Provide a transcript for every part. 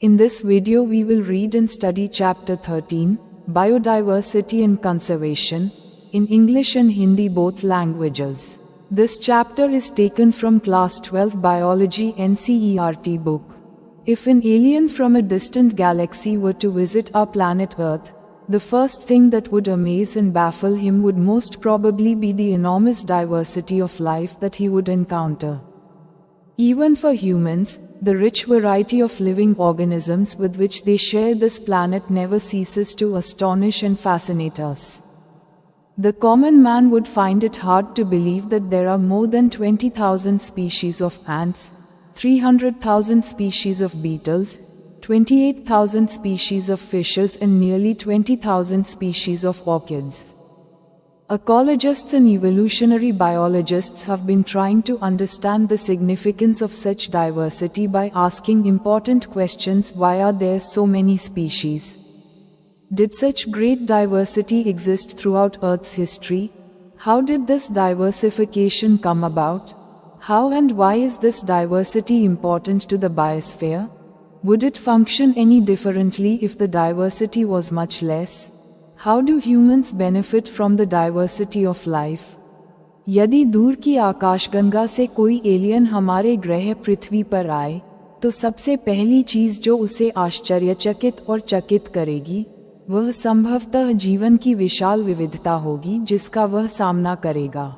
In this video we will read and study Chapter 13, Biodiversity and Conservation, in English and Hindi both languages. This chapter is taken from Class 12 Biology NCERT book. If an alien from a distant galaxy were to visit our planet Earth, the first thing that would amaze and baffle him would most probably be the enormous diversity of life that he would encounter. Even for humans, the rich variety of living organisms with which they share this planet never ceases to astonish and fascinate us. The common man would find it hard to believe that there are more than 20,000 species of ants, 300,000 species of beetles, 28,000 species of fishes and nearly 20,000 species of orchids. Ecologists and evolutionary biologists have been trying to understand the significance of such diversity by asking important questions. Why are there so many species? Did such great diversity exist throughout Earth's history? How did this diversification come about? How and why is this diversity important to the biosphere? Would it function any differently if the diversity was much less? How do humans benefit from the diversity of life? यदि दूर की आकाशगंगा से कोई alien हमारे ग्रह पृथ्वी पर आए, तो सबसे पहली चीज जो उसे आश्चर्यचकित और चकित करेगी, वह संभवतः जीवन की विशाल विविधता होगी जिसका वह सामना करेगा।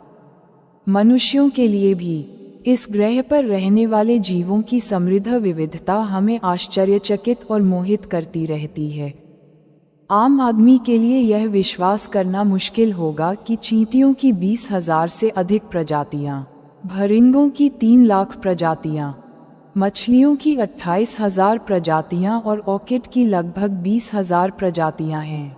मनुष्यों के लिए भी इस ग्रह पर रहने वाले जीवों की समृद्ध विविधता हमें आश्चर्यचकित और मोहित करती रहती है। आम आदमी के लिए यह विश्वास करना मुश्किल होगा कि चींटियों की 20,000 से अधिक प्रजातियां, भरिंगों की 3 लाख प्रजातियां, मछलियों की 28,000 प्रजातियां और ऑर्किड की लगभग 20,000 प्रजातियां हैं।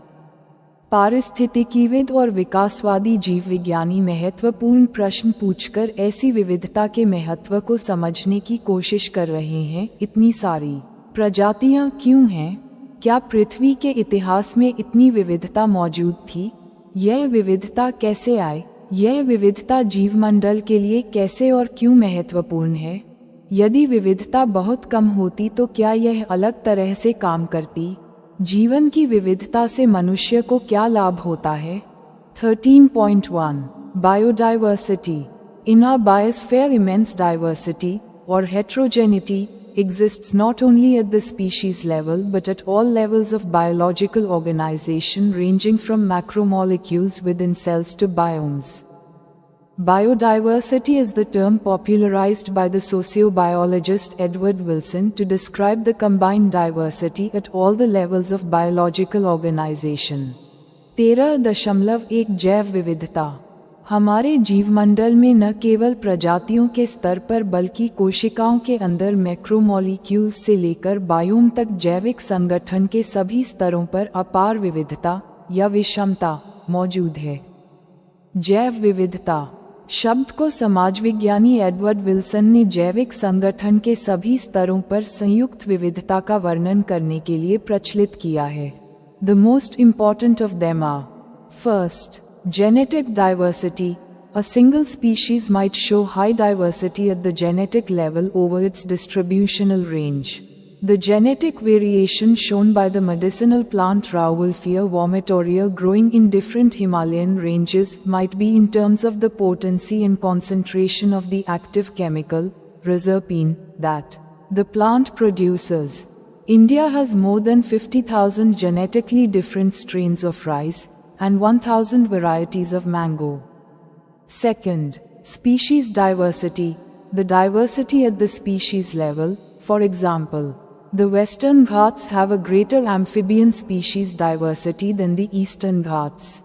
पारिस्थितिकीविद और विकासवादी जीव विज्ञानी महत्वपूर्ण प्रश्न पूछकर ऐसी विविधता के महत्व को समझने की कोशिश कर रहे हैं। इतनी सारी प्रजातियां क्यों हैं? क्या पृथ्वी के इतिहास में इतनी विविधता मौजूद थी? यह विविधता कैसे आई? यह विविधता जीवमंडल के लिए कैसे और क्यों महत्वपूर्ण है? यदि विविधता बहुत कम होती तो क्या यह अलग तरह से काम करती? जीवन की विविधता से मनुष्य को क्या लाभ होता है? 13.1 Biodiversity. In our biosphere, immense diversity, or heterogeneity, exists not only at the species level but at all levels of biological organization, ranging from macromolecules within cells to biomes. Biodiversity is the term popularized by the sociobiologist Edward Wilson to describe the combined diversity at all the levels of biological organization. 13.1 जैव विविधता. हमारे जीवमंडल में न केवल प्रजातियों के स्तर पर बल्कि कोशिकाओं के अंदर मैक्रोमोलिक्यूल्स से लेकर बायोम तक जैविक संगठन के सभी स्तरों पर अपार विविधता या विषमता मौजूद है। जैव विविधता शब्द को समाजविज्ञानी एडवर्ड विल्सन ने जैविक संगठन के सभी स्तरों पर संयुक्त विविधता का वर्णन करने के लिए प्रचलित किया है। The most important of them are: First, genetic diversity. A single species might show high diversity at the genetic level over its distributional range. The genetic variation shown by the medicinal plant Rauwolfia vomitoria growing in different Himalayan ranges might be in terms of the potency and concentration of the active chemical, reserpine, that the plant produces. India has more than 50,000 genetically different strains of rice and 1,000 varieties of mango. Second, species diversity. The diversity at the species level, for example, the Western Ghats have a greater amphibian species diversity than the Eastern Ghats.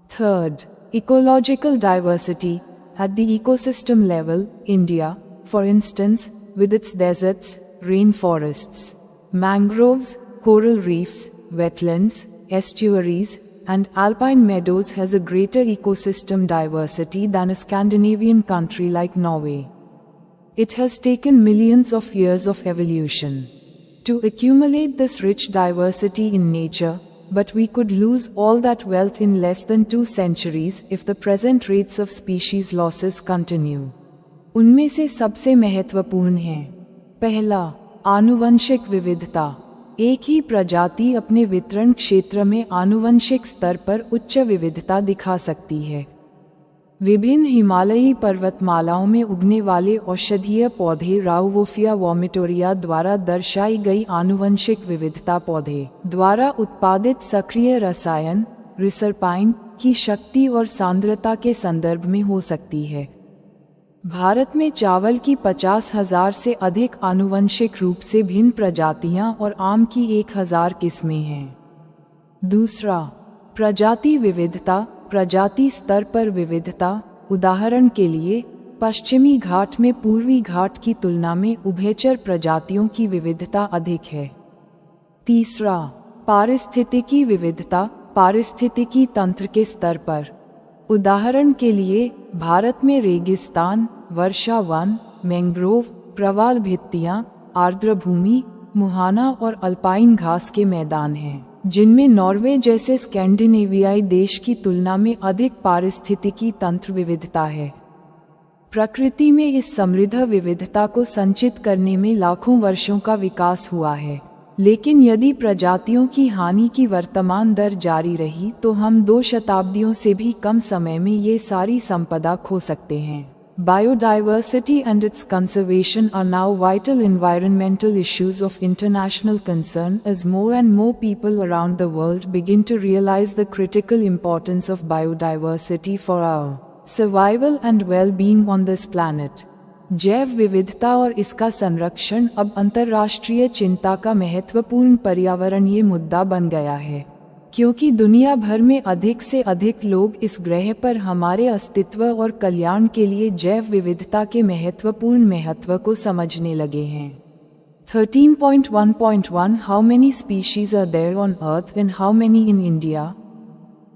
Third, ecological diversity. At the ecosystem level, India, for instance, with its deserts, rainforests, mangroves, coral reefs, wetlands, estuaries, and alpine meadows has a greater ecosystem diversity than a Scandinavian country like Norway. It has taken millions of years of evolution to accumulate this rich diversity in nature, but we could lose all that wealth in less than 2 centuries if the present rates of species losses continue. उनमें से सबसे महत्वपूर्ण हैं: पहला, आनुवंशिक विविधता। एक ही प्रजाति अपने वितरण क्षेत्र में आनुवंशिक स्तर पर उच्च विविधता दिखा सकती है। विभिन्न हिमालयी पर्वतमालाओं में उगने वाले औषधीय पौधे राउवोफिया वोमिटोरिया द्वारा दर्शाई गई आनुवंशिक विविधता पौधे द्वारा उत्पादित सक्रिय रसायन रिसरपाइन की शक्ति और सांद्रता के संदर्भ में हो सकती है। भारत में चावल की 50,000 से अधिक आनुवंशिक रूप से भिन्न प्रजातियां और आम की 1,000 किस्में हैं। दूसरा, प्रजाति विविधता। प्रजाति स्तर पर विविधता, उदाहरण के लिए पश्चिमी घाट में पूर्वी घाट की तुलना में उभयचर प्रजातियों की विविधता अधिक है। तीसरा, पारिस्थितिकी विविधता। पारिस्थितिकी तंत्र के स्तर पर, उदाहरण के लिए भारत में रेगिस्तान, वर्षा वन, मैंग्रोव, प्रवाल भित्तियां, आर्द्र भूमि, मुहाना और अल्पाइन घास के मैदान हैं, जिनमें नॉर्वे जैसे स्कैंडिनेवियाई देश की तुलना में अधिक पारिस्थितिकी तंत्र विविधता है। प्रकृति में इस समृद्ध विविधता को संचित करने में लाखों वर्षों का विकास हुआ है, लेकिन यदि प्रजातियों की हानि की वर्तमान दर जारी रही तो हम 2 शताब्दियों से भी कम समय में ये सारी संपदा खो सकते हैं। Biodiversity and its conservation are now vital environmental issues of international concern as more and more people around the world begin to realize the critical importance of biodiversity for our survival and well-being on this planet. जैव विविधता और इसका संरक्षण अब अंतर्राष्ट्रीय चिंता का महत्वपूर्ण पर्यावरणीय मुद्दा बन गया है, क्योंकि दुनिया भर में अधिक से अधिक लोग इस ग्रह पर हमारे अस्तित्व और कल्याण के लिए जैव विविधता के महत्वपूर्ण महत्व को समझने लगे हैं। 13.1.1 How many species are there on Earth and how many in India?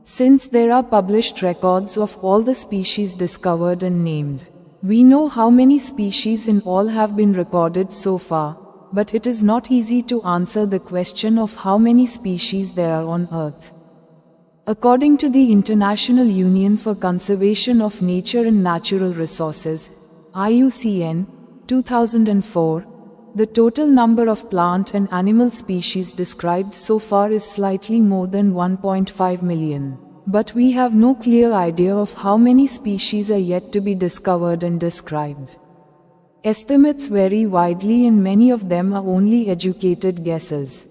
Since there are published records of all the species discovered and named, we know how many species in all have been recorded so far, but it is not easy to answer the question of how many species there are on Earth. According to the International Union for Conservation of Nature and Natural Resources, IUCN, 2004, the total number of plant and animal species described so far is slightly more than 1.5 million. But we have no clear idea of how many species are yet to be discovered and described. Estimates vary widely and many of them are only educated guesses.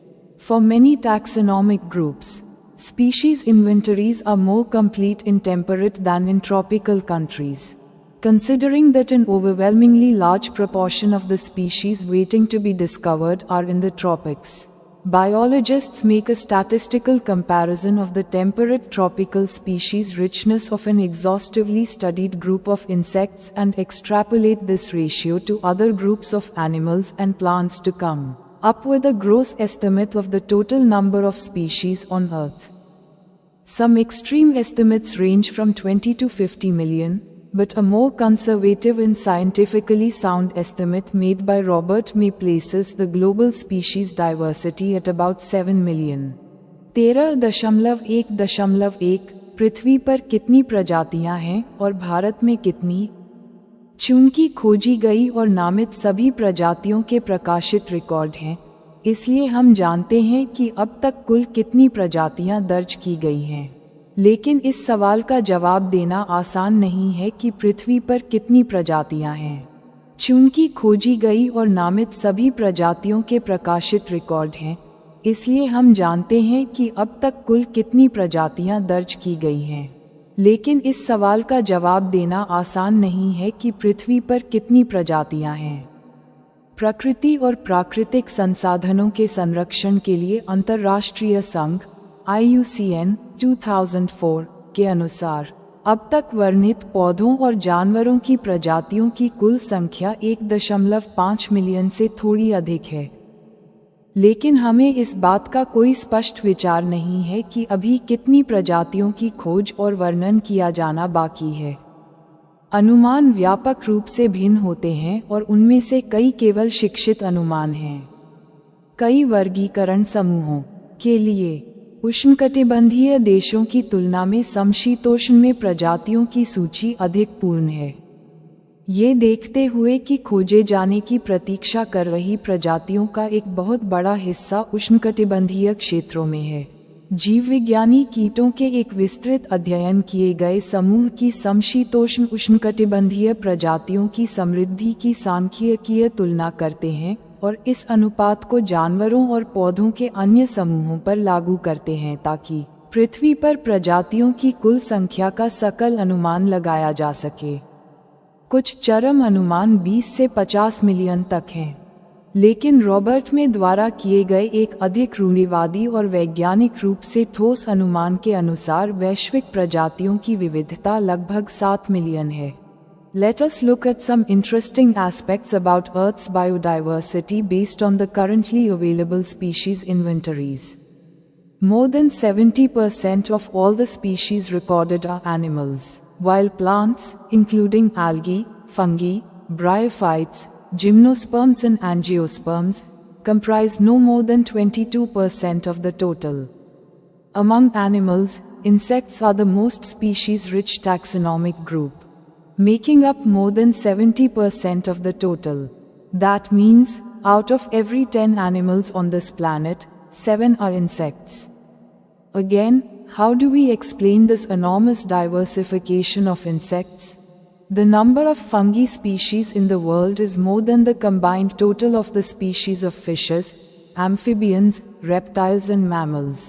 For many taxonomic groups, species inventories are more complete in temperate than in tropical countries. Considering that an overwhelmingly large proportion of the species waiting to be discovered are in the tropics, biologists make a statistical comparison of the temperate tropical species richness of an exhaustively studied group of insects and extrapolate this ratio to other groups of animals and plants to come up with a gross estimate of the total number of species on Earth. Some extreme estimates range from 20 to 50 million, but a more conservative and scientifically sound estimate made by Robert May places the global species diversity at about 7 million. 13.1.1 पृथ्वी पर कितनी प्रजातियां हैं और भारत में कितनी? चूंकि खोजी गई और नामित सभी प्रजातियों के प्रकाशित रिकॉर्ड हैं, इसलिए हम जानते हैं कि अब तक कुल कितनी प्रजातियां दर्ज की गई हैं। लेकिन इस सवाल का जवाब देना आसान नहीं है कि पृथ्वी पर कितनी प्रजातियां हैं। चूंकि खोजी गई और नामित सभी प्रजातियों के प्रकाशित रिकॉर्ड हैं, इसलिए हम जानते हैं कि अब तक कुल कितनी प्रजातियां दर्ज की गई हैं। लेकिन इस सवाल का जवाब देना आसान नहीं है कि पृथ्वी पर कितनी प्रजातियां हैं। प्रकृति और प्राकृतिक संसाधनों के संरक्षण के लिए अंतर्राष्ट्रीय संघ IUCN 2004 के अनुसार अब तक वर्णित पौधों और जानवरों की प्रजातियों की कुल संख्या 1.5 मिलियन से थोड़ी अधिक है। लेकिन हमें इस बात का कोई स्पष्ट विचार नहीं है कि अभी कितनी प्रजातियों की खोज और वर्णन किया जाना बाकी है। अनुमान व्यापक रूप से भिन्न होते हैं और उनमें से कई केवल शिक्षित अनुमान हैं। कई वर्गीकरण समूहों के लिए उष्णकटिबंधीय देशों की तुलना में समशीतोष्ण में प्रजातियों की सूची अधिक पूर्ण है। ये देखते हुए कि खोजे जाने की प्रतीक्षा कर रही प्रजातियों का एक बहुत बड़ा हिस्सा उष्णकटिबंधीय क्षेत्रों में है, जीव विज्ञानी कीटों के एक विस्तृत अध्ययन किए गए समूह की समशीतोष्ण उष्णकटिबंधीय प्रजातियों की समृद्धि की सांख्यिकीय तुलना करते हैं और इस अनुपात को जानवरों और पौधों के अन्य समूहों पर लागू करते हैं ताकि पृथ्वी पर प्रजातियों की कुल संख्या का सकल अनुमान लगाया जा सके। कुछ चरम अनुमान 20 से 50 मिलियन तक हैं, लेकिन रॉबर्ट में द्वारा किए गए एक अधिक रूढ़िवादी और वैज्ञानिक रूप से ठोस अनुमान के अनुसार वैश्विक प्रजातियों की विविधता लगभग 7 मिलियन है। Let us look at some interesting aspects about Earth's biodiversity based on the currently available species inventories. More than 70% of all the species recorded are animals, while plants, including algae, fungi, bryophytes, gymnosperms and angiosperms, comprise no more than 22% of the total. Among animals, insects are the most species-rich taxonomic group, making up more than 70% of the total. That means, out of every 10 animals on this planet, 7 are insects. Again, how do we explain this enormous diversification of insects? The number of fungi species in the world is more than the combined total of the species of fishes, amphibians, reptiles and mammals.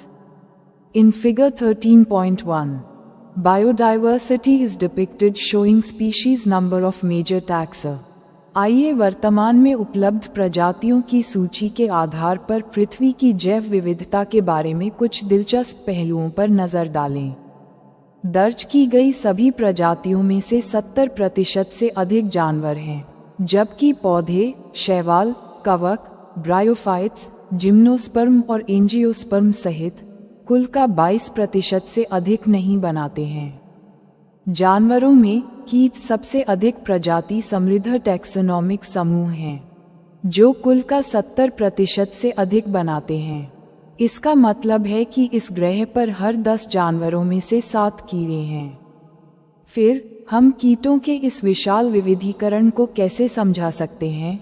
In figure 13.1, biodiversity is depicted showing species number of major taxa. आइए वर्तमान में उपलब्ध प्रजातियों की सूची के आधार पर पृथ्वी की जैव विविधता के बारे में कुछ दिलचस्प पहलुओं पर नजर डालें। दर्ज की गई सभी प्रजातियों में से 70% से अधिक जानवर हैं, जबकि पौधे, शैवाल, कवक, ब्रायोफाइट्स, जिम्नोस्पर्म और एंजियोस्पर्म सहित कुल का 22% से अधिक नहीं बनाते हैं। जानवरों में कीट सबसे अधिक प्रजाति समृद्ध टैक्सोनॉमिक समूह हैं, जो कुल का 70% से अधिक बनाते हैं। इसका मतलब है कि इस ग्रह पर हर 10 जानवरों में से 7 कीड़े हैं। फिर हम कीटों के इस विशाल विविधीकरण को कैसे समझा सकते हैं?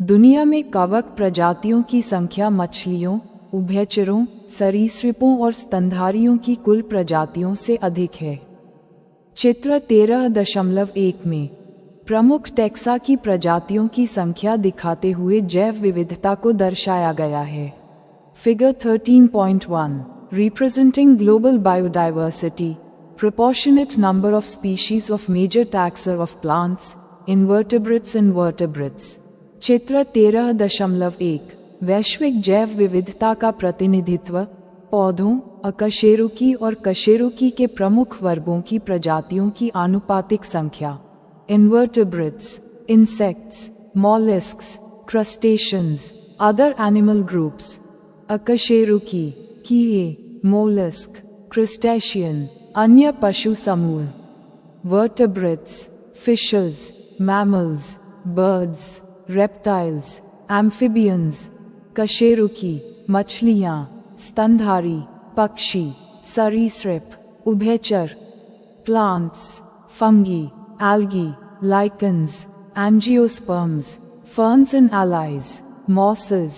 दुनिया में कवक प्रजातियों की संख्या मछलियों, उभयचरों, सरीसृपों और स्तनधारियों की कुल प्रजातियों से अधिक है। चित्र 13.1 में प्रमुख टैक्सा की प्रजातियों की संख्या दिखाते हुए जैव विविधता को दर्शाया गया है। Figure 13.1 representing global biodiversity, proportionate number of species of major taxa of plants, invertebrates and vertebrates. चित्र 13.1 वैश्विक जैव विविधता का प्रतिनिधित्व पौधों, अकशेरुकी और कशेरुकी के प्रमुख वर्गों की प्रजातियों की आनुपातिक संख्या, invertebrates, insects, molluscs, crustaceans, other animal groups, अकशेरुकी, कीड़े, मोलस्क, क्रस्टेशियन, अन्य पशु समूह, vertebrates, fishes, mammals, birds, reptiles, amphibians, कशेरुकी, मछलियाँ, स्तनधारी, पक्षी, सरीसृप, उभयचर, plants, fungi, algae, lichens, angiosperms, ferns and allies, mosses,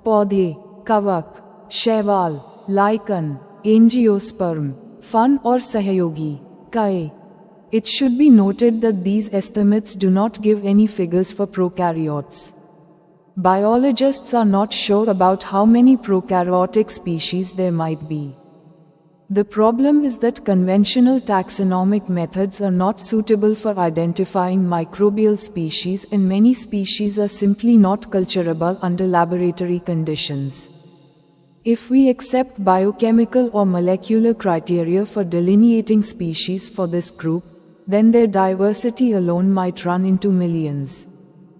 पौधे, कवक, शैवाल, लाइकन, एंजियोस्पर्म, फन और सहयोगी, कई। It should be noted that these estimates do not give any figures for prokaryotes. Biologists are not sure about how many prokaryotic species there might be. The problem is that conventional taxonomic methods are not suitable for identifying microbial species, and many species are simply not culturable under laboratory conditions. If we accept biochemical or molecular criteria for delineating species for this group, then their diversity alone might run into millions.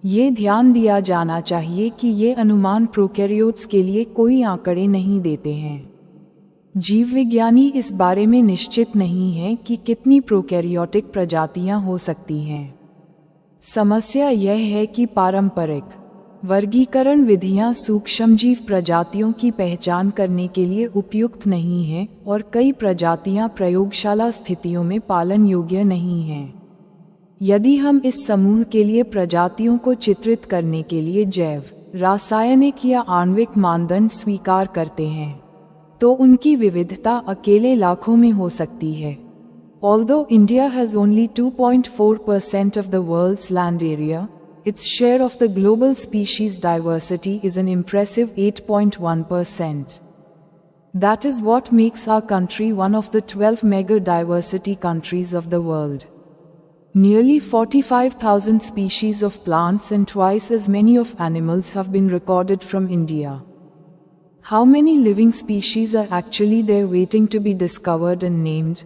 ये ध्यान दिया जाना चाहिए कि ये अनुमान prokaryotes के लिए कोई आंकड़े नहीं देते हैं। जीव विज्ञानी इस बारे में निश्चित नहीं है कि कितनी प्रोकैरियोटिक प्रजातियां हो सकती हैं। समस्या यह है कि पारंपरिक वर्गीकरण विधियां सूक्ष्मजीव प्रजातियों की पहचान करने के लिए उपयुक्त नहीं हैं और कई प्रजातियां प्रयोगशाला स्थितियों में पालन योग्य नहीं हैं। यदि हम इस समूह के लिए प्रजातियों को चित्रित करने के लिए जैव, रासायनिक या आणविक मानदंड स्वीकार करते हैं, तो उनकी विविधता अकेले लाखों में हो सकती है। Although India has only 2.4% of the world's land area, its share of the global species diversity is an impressive 8.1%. That is what makes our country one of the 12 mega diversity countries of the world. Nearly 45,000 species of plants and twice as many of animals have been recorded from India. How many living species are actually there waiting to be discovered and named?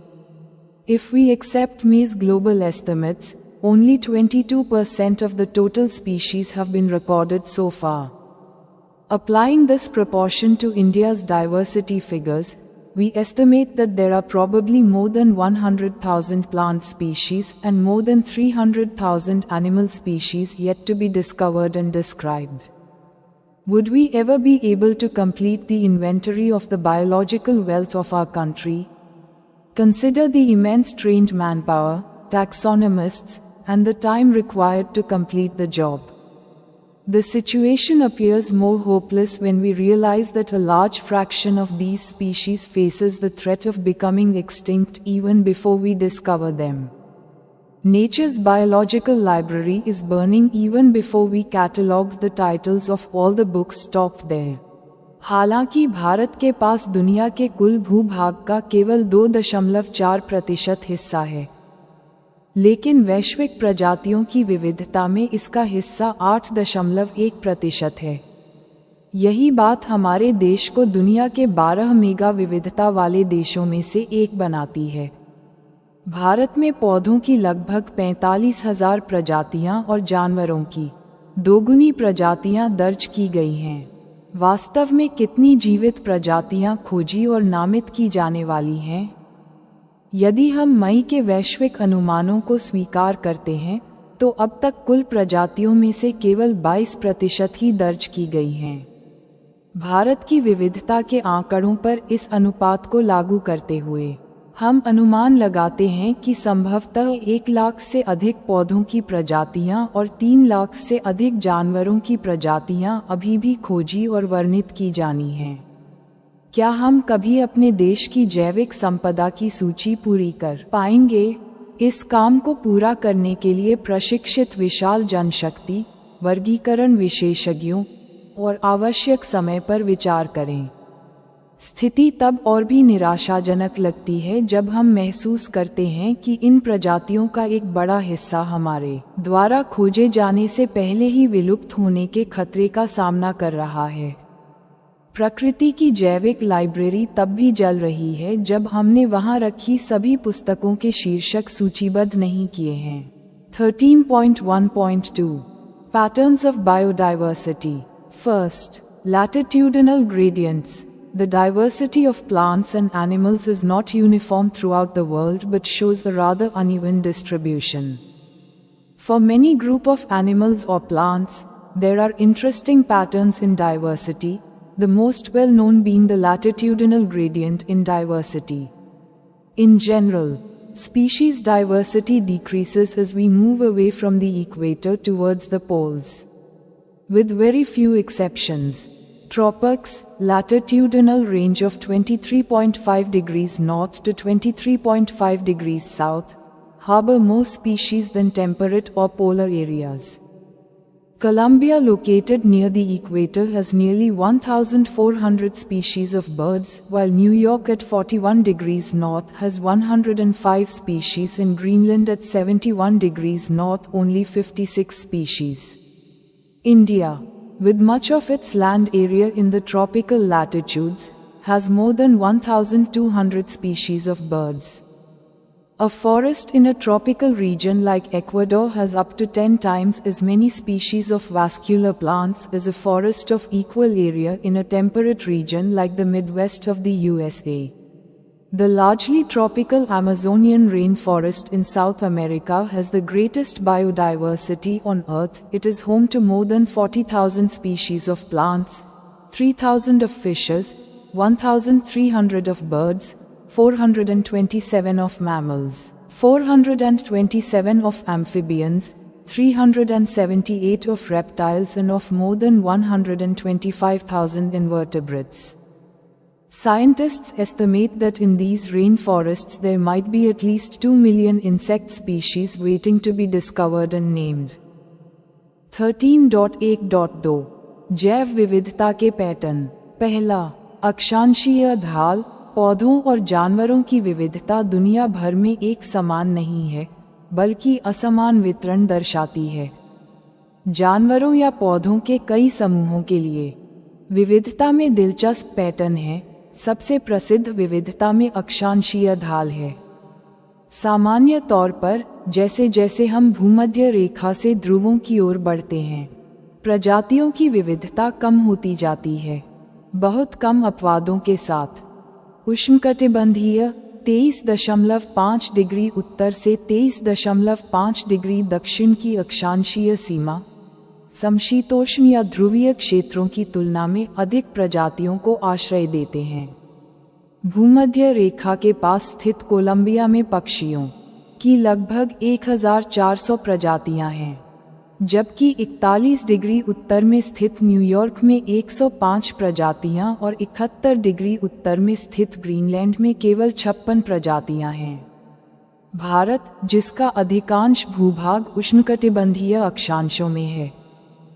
If we accept May's global estimates, only 22% of the total species have been recorded so far. Applying this proportion to India's diversity figures, we estimate that there are probably more than 100,000 plant species and more than 300,000 animal species yet to be discovered and described. Would we ever be able to complete the inventory of the biological wealth of our country? Consider the immense trained manpower, taxonomists, and the time required to complete the job. The situation appears more hopeless when we realize that a large fraction of these species faces the threat of becoming extinct even before we discover them. Nature's biological library is burning even before we catalog the titles of all the books stocked there. हालांकि भारत के पास दुनिया के कुल भूभाग का केवल 2.4% हिस्सा है, लेकिन वैश्विक प्रजातियों की विविधता में इसका हिस्सा 8.1% है। यही बात हमारे देश को दुनिया के 12 मेगा विविधता वाले देशों में से एक बनाती है। भारत में पौधों की लगभग 45,000 प्रजातियां और जानवरों की दोगुनी प्रजातियां दर्ज की गई हैं। वास्तव में कितनी जीवित प्रजातियां खोजी और नामित की जाने वाली हैं? यदि हम मई के वैश्विक अनुमानों को स्वीकार करते हैं, तो अब तक कुल प्रजातियों में से केवल 22% ही दर्ज की गई हैं। भारत की विविधता के आंकड़ों पर इस अनुपात को लागू करते हुए हम अनुमान लगाते हैं कि संभवतः 1 लाख से अधिक पौधों की प्रजातियां और 3 लाख से अधिक जानवरों की प्रजातियां अभी भी खोजी और वर्णित की जानी हैं। क्या हम कभी अपने देश की जैविक संपदा की सूची पूरी कर पाएंगे? इस काम को पूरा करने के लिए प्रशिक्षित विशाल जनशक्ति, वर्गीकरण विशेषज्ञों और आवश्यक समय पर विचार करें। स्थिति तब और भी निराशाजनक लगती है जब हम महसूस करते हैं कि इन प्रजातियों का एक बड़ा हिस्सा हमारे द्वारा खोजे जाने से पहले ही विलुप्त होने के खतरे का सामना कर रहा है। प्रकृति की जैविक लाइब्रेरी तब भी जल रही है जब हमने वहां रखी सभी पुस्तकों के शीर्षक सूचीबद्ध नहीं किए हैं। 13.1.2 Patterns of Biodiversity. First, latitudinal gradients. The diversity of plants and animals is not uniform throughout the world but shows a rather uneven distribution. For many group of animals or plants, there are interesting patterns in diversity, the most well known being the latitudinal gradient in diversity. In general, species diversity decreases as we move away from the equator towards the poles. With very few exceptions, tropics, latitudinal range of 23.5 degrees north to 23.5 degrees south, harbor more species than temperate or polar areas. Colombia, located near the equator, has nearly 1,400 species of birds, while New York at 41 degrees north has 105 species and Greenland at 71 degrees north only 56 species. India, with much of its land area in the tropical latitudes, has more than 1,200 species of birds. A forest in a tropical region like Ecuador has up to 10 times as many species of vascular plants as a forest of equal area in a temperate region like the Midwest of the USA. The largely tropical Amazonian rainforest in South America has the greatest biodiversity on Earth. It is home to more than 40,000 species of plants, 3,000 of fishes, 1,300 of birds, 427 of mammals. 427 of amphibians, 378 of reptiles and of more than 125,000 invertebrates. Scientists estimate that in these rainforests there might be at least 2 million insect species waiting to be discovered and named. 13.1.2 जैव विविधता के pattern. पहला, अक्षांशीय ढाल। पौधों और जानवरों की विविधता दुनिया भर में एक समान नहीं है, बल्कि असमान वितरण दर्शाती है। जानवरों या पौधों के कई समूहों के लिए विविधता में दिलचस्प पैटर्न है। सबसे प्रसिद्ध विविधता में अक्षांशीय ढाल है। सामान्य तौर पर जैसे जैसे हम भूमध्य रेखा से ध्रुवों की ओर बढ़ते हैं, प्रजातियों की विविधता कम होती जाती है, बहुत कम अपवादों के साथ। उष्णकटिबंधीय 23.5 डिग्री उत्तर से 23.5 डिग्री दक्षिण की अक्षांशीय सीमा समशीतोष्ण या ध्रुवीय क्षेत्रों की तुलना में अधिक प्रजातियों को आश्रय देते हैं। भूमध्य रेखा के पास स्थित कोलंबिया में पक्षियों की लगभग 1400 प्रजातियां हैं, जबकि 41 डिग्री उत्तर में स्थित न्यूयॉर्क में 105 प्रजातियां और 71 डिग्री उत्तर में स्थित ग्रीनलैंड में केवल 56 प्रजातियां हैं। भारत, जिसका अधिकांश भूभाग उष्णकटिबंधीय अक्षांशों में है,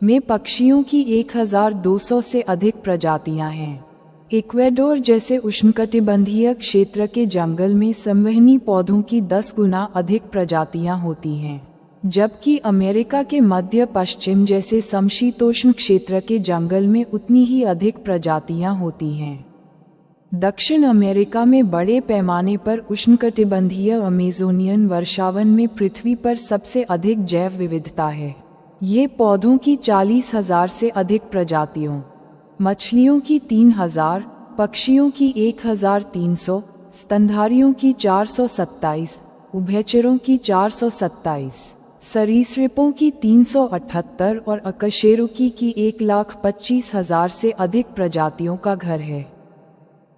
में पक्षियों की 1200 से अधिक प्रजातियां हैं। इक्वेडोर जैसे उष्णकटिबंधीय क्षेत्र के जंगल में संवहनी पौधों की 10 गुना अधिक प्रजातियां होती हैं, जबकि अमेरिका के मध्य पश्चिम जैसे समशीतोष्ण क्षेत्र के जंगल में उतनी ही अधिक प्रजातियां होती हैं। दक्षिण अमेरिका में बड़े पैमाने पर उष्णकटिबंधीय अमेज़ोनियन वर्षावन में पृथ्वी पर सबसे अधिक जैव विविधता है। ये पौधों की 40,000 से अधिक प्रजातियों, मछलियों की 3,000, पक्षियों की 1,300, स्तनधारियों की 427, उभयचरों की 427, सरीसृपों की 378 और अकशेरुकी की 1,25,000 से अधिक प्रजातियों का घर है।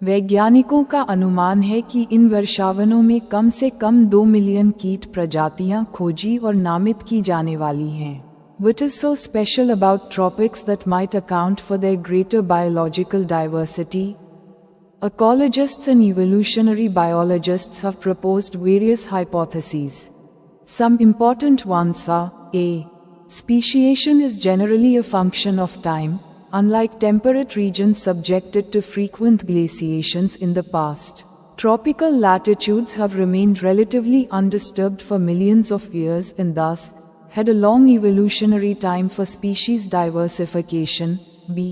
वैज्ञानिकों का अनुमान है कि इन वर्षावनों में कम से कम 2 मिलियन कीट प्रजातियां खोजी और नामित की जाने वाली हैं। What is so special about tropics that might account for their greater biological diversity? Ecologists and evolutionary biologists have proposed various hypotheses. Some important ones are: A. Speciation is generally a function of time, unlike temperate regions subjected to frequent glaciations in the past. Tropical latitudes have remained relatively undisturbed for millions of years and thus had a long evolutionary time for species diversification. B.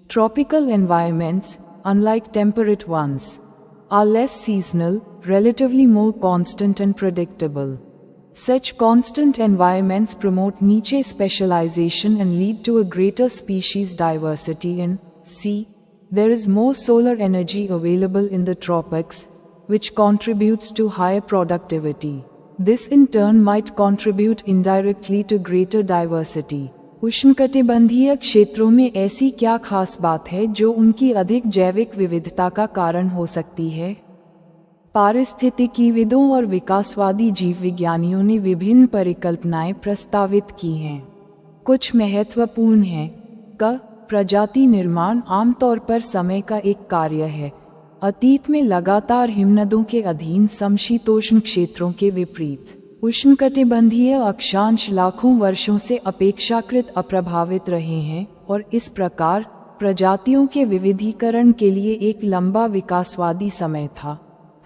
Tropical environments, unlike temperate ones, are less seasonal, relatively more constant and predictable. Such constant environments promote niche specialization and lead to a greater species diversity. And C. There is more solar energy available in the tropics, which contributes to higher productivity. This in turn might contribute indirectly to greater diversity. उष्णकटिबंधीय क्षेत्रों में ऐसी क्या खास बात है जो उनकी अधिक जैविक विविधता का कारण हो सकती है? पारिस्थितिकीविदों और विकासवादी जीवविज्ञानियों ने विभिन्न परिकल्पनाएं प्रस्तावित की हैं। कुछ महत्वपूर्ण हैं। क. प्रजाति निर्माण आमतौर पर समय का एक कार्य है। अतीत में लगातार हिमनदों के अधीन समशीतोष्ण क्षेत्रों के विपरीत उष्णकटिबंधीय अक्षांश लाखों वर्षों से अपेक्षाकृत अप्रभावित रहे हैं और इस प्रकार प्रजातियों के विविधीकरण के लिए एक लंबा विकासवादी समय था।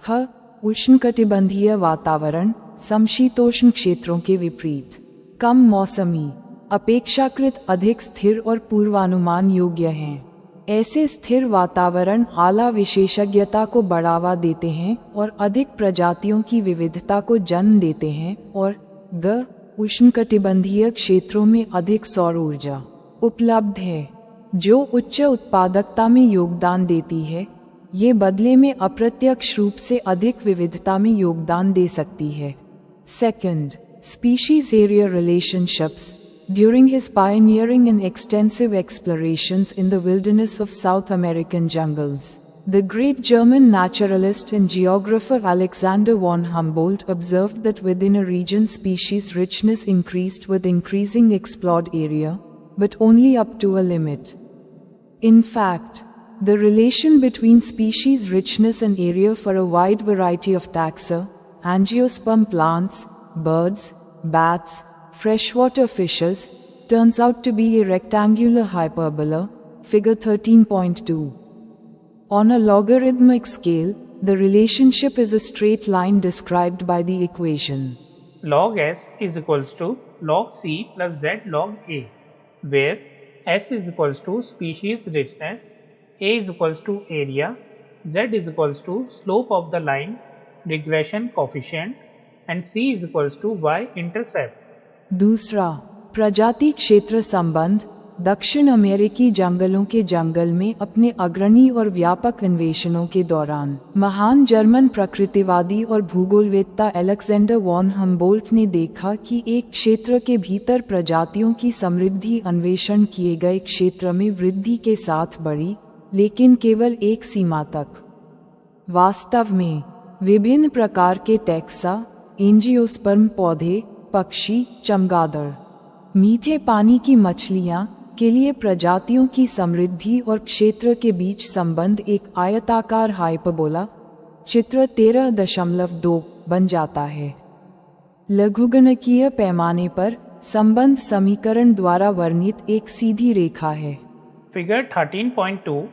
ख. उष्णकटिबंधीय वातावरण समशीतोष्ण क्षेत्रों के विपरीत कम मौसमी, अपेक्षाकृत अधिक स्थिर और पूर्वानुमान योग्य हैं। ऐसे स्थिर वातावरण आला विशेषज्ञता को बढ़ावा देते हैं और अधिक प्रजातियों की विविधता को जन्म देते हैं। और ग. उष्णकटिबंधीय क्षेत्रों में अधिक सौर ऊर्जा उपलब्ध है, जो उच्च उत्पादकता में योगदान देती है। ये बदले में अप्रत्यक्ष रूप से अधिक विविधता में योगदान दे सकती है। Second, species area relationships. During his pioneering and extensive explorations in the wilderness of South American jungles, The great German naturalist and geographer Alexander von Humboldt observed that within a region species richness increased with increasing explored area, but only up to a limit. In fact, the relation between species richness and area for a wide variety of taxa, angiosperm plants, birds, bats, freshwater fishes, turns out to be a rectangular hyperbola, figure 13.2. On a logarithmic scale, the relationship is a straight line described by the equation log S is equals to log C plus Z log A, where S is equals to species richness, A is equals to area, Z is equals to slope of the line, regression coefficient, and C is equals to y-intercept. दूसरा, प्रजाति क्षेत्र संबंध दक्षिण अमेरिकी जंगलों के जंगल में अपने अग्रणी और व्यापक अन्वेषणों के दौरान महान जर्मन प्रकृतिवादी और भूगोलवेत्ता अलेक्जेंडर वॉन हम्बोल्ट ने देखा कि एक क्षेत्र के भीतर प्रजातियों की समृद्धि अन्वेषण किए गए क्षेत्र में वृद्धि के साथ बढ़ी, लेकिन केवल एक सीमा तक। वास्तव में विभिन्न प्रकार के टैक्सा, एंजियोस्पर्म पौधे, पक्षी, चमगादड़, मीठे पानी की मछलियां के लिए प्रजातियों की समृद्धि और क्षेत्र के बीच संबंध एक आयताकार हाइपरबोला चित्र 13.2 बन जाता है। लघुगणकीय पैमाने पर संबंध समीकरण द्वारा वर्णित एक सीधी रेखा है। Figure 13.2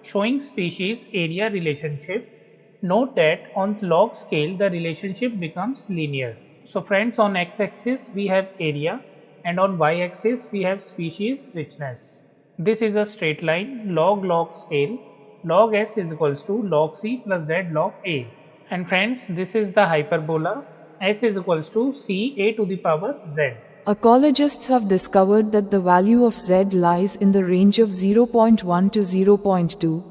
showing species area relationship. Note that on log scale the relationship becomes linear. So friends, on x-axis we have area and on y-axis we have species richness. This is a straight line log scale. Log S is equals to log C plus Z log A. And friends, this is the hyperbola. S is equals to C a to the power Z. Ecologists have discovered that the value of Z lies in the range of 0.1 to 0.2,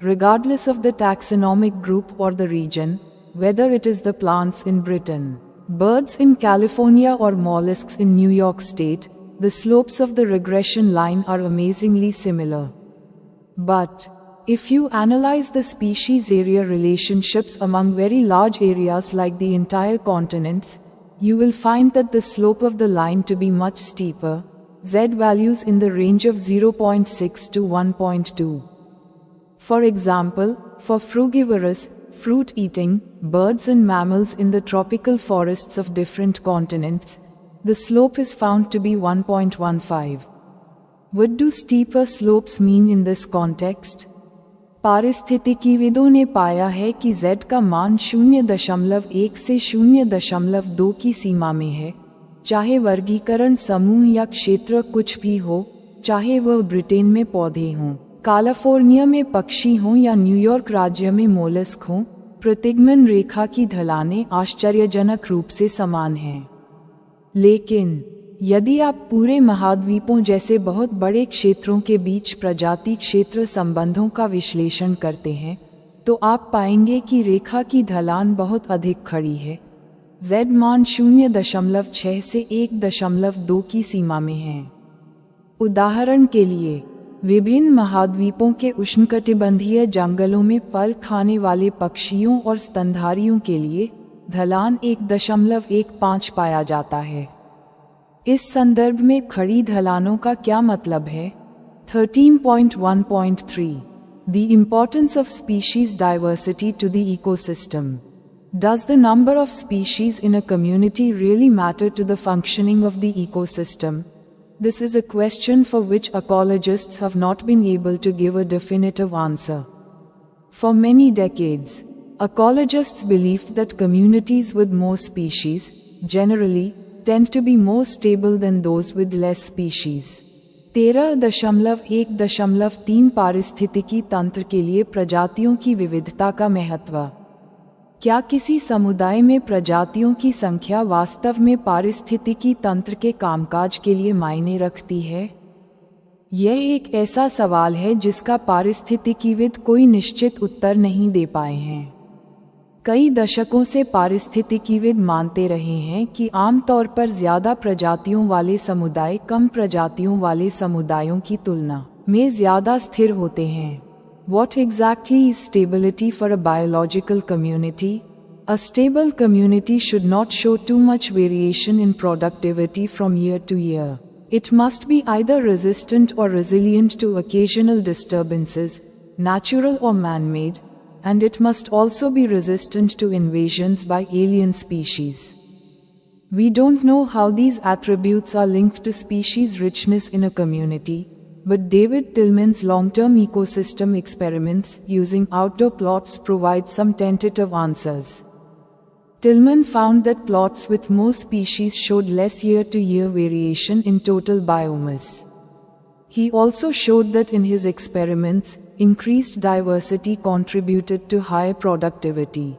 regardless of the taxonomic group or the region, whether it is the plants in Britain, birds in California or mollusks in New York State. The slopes of the regression line are amazingly similar. But if you analyze the species area relationships among very large areas like the entire continents, you will find that the slope of the line to be much steeper, Z values in the range of 0.6 to 1.2. For example, for frugivorous, fruit-eating, birds and mammals in the tropical forests of different continents, the slope is found to be 1.15. What do steeper slopes mean in this context? पारिस्थितिकीविदों ने पाया है कि Z का मान 0.1 से 0.2 की सीमा में है, चाहे वर्गीकरण समूह या क्षेत्र कुछ भी हो, चाहे वह ब्रिटेन में पौधे हों, कैलिफोर्निया में पक्षी हों या न्यूयॉर्क राज्य में मोलस्क हों, प्रतिगमन रेखा की ढलानें आश्चर्यजनक रूप से समान हैं। लेकिन यदि आप पूरे महाद्वीपों जैसे बहुत बड़े क्षेत्रों के बीच प्रजाति क्षेत्र संबंधों का विश्लेषण करते हैं, तो आप पाएंगे कि रेखा की ढलान बहुत अधिक खड़ी है। Z मान 0.6 से 1.2 की सीमा में है। उदाहरण के लिए, विभिन्न महाद्वीपों के उष्णकटिबंधीय जंगलों में फल खाने वाले पक्षियों और स्तनधारियों के लिए ढलान 1.15 पाया जाता है। इस संदर्भ में खड़ी ढलानों का क्या मतलब है? 13.1.3 The importance of species diversity to the ecosystem. Does the number of species in a community really matter to the functioning of the ecosystem? This is a question for which ecologists have not been able to give a definitive answer. For many decades, ecologists believed that communities with more species, generally, tend to be more stable than those with less species. 13.1.3 पारिस्थितिकी तंत्र के लिए प्रजातियों की विविधता का महत्व। क्या किसी समुदाय में प्रजातियों की संख्या वास्तव में पारिस्थितिकी तंत्र के कामकाज के लिए मायने रखती है? यह एक ऐसा सवाल है जिसका पारिस्थितिकीविद कोई निश्चित उत्तर नहीं दे पाए हैं। कई दशकों से पारिस्थितिकीविद मानते रहे हैं कि आमतौर पर ज्यादा प्रजातियों वाले समुदाय कम प्रजातियों वाले समुदायों की तुलना में ज्यादा स्थिर होते हैं। What exactly is stability for a biological community? A stable community should not show too much variation in productivity from year to year. It must be either resistant or resilient to occasional disturbances, natural or man-made, and it must also be resistant to invasions by alien species. We don't know how these attributes are linked to species richness in a community, but David Tillman's long-term ecosystem experiments using outdoor plots provide some tentative answers. Tillman found that plots with more species showed less year-to-year variation in total biomass. He also showed that in his experiments, increased diversity contributed to higher productivity.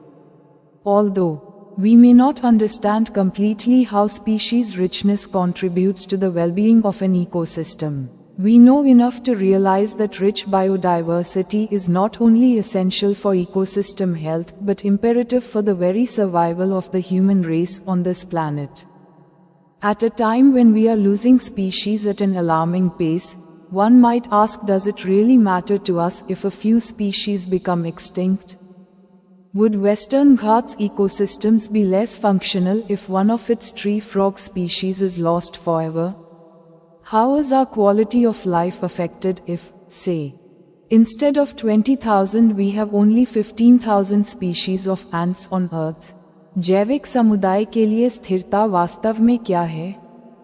Although we may not understand completely how species richness contributes to the well-being of an ecosystem, we know enough to realize that rich biodiversity is not only essential for ecosystem health but imperative for the very survival of the human race on this planet. At a time when we are losing species at an alarming pace, one might ask, does it really matter to us if a few species become extinct? Would Western Ghats ecosystems be less functional if one of its tree frog species is lost forever? How is our quality of life affected if, say, instead of 20,000 we have only 15,000 species of ants on Earth? जैविक समुदाय के लिए स्थिरता वास्तव में क्या है?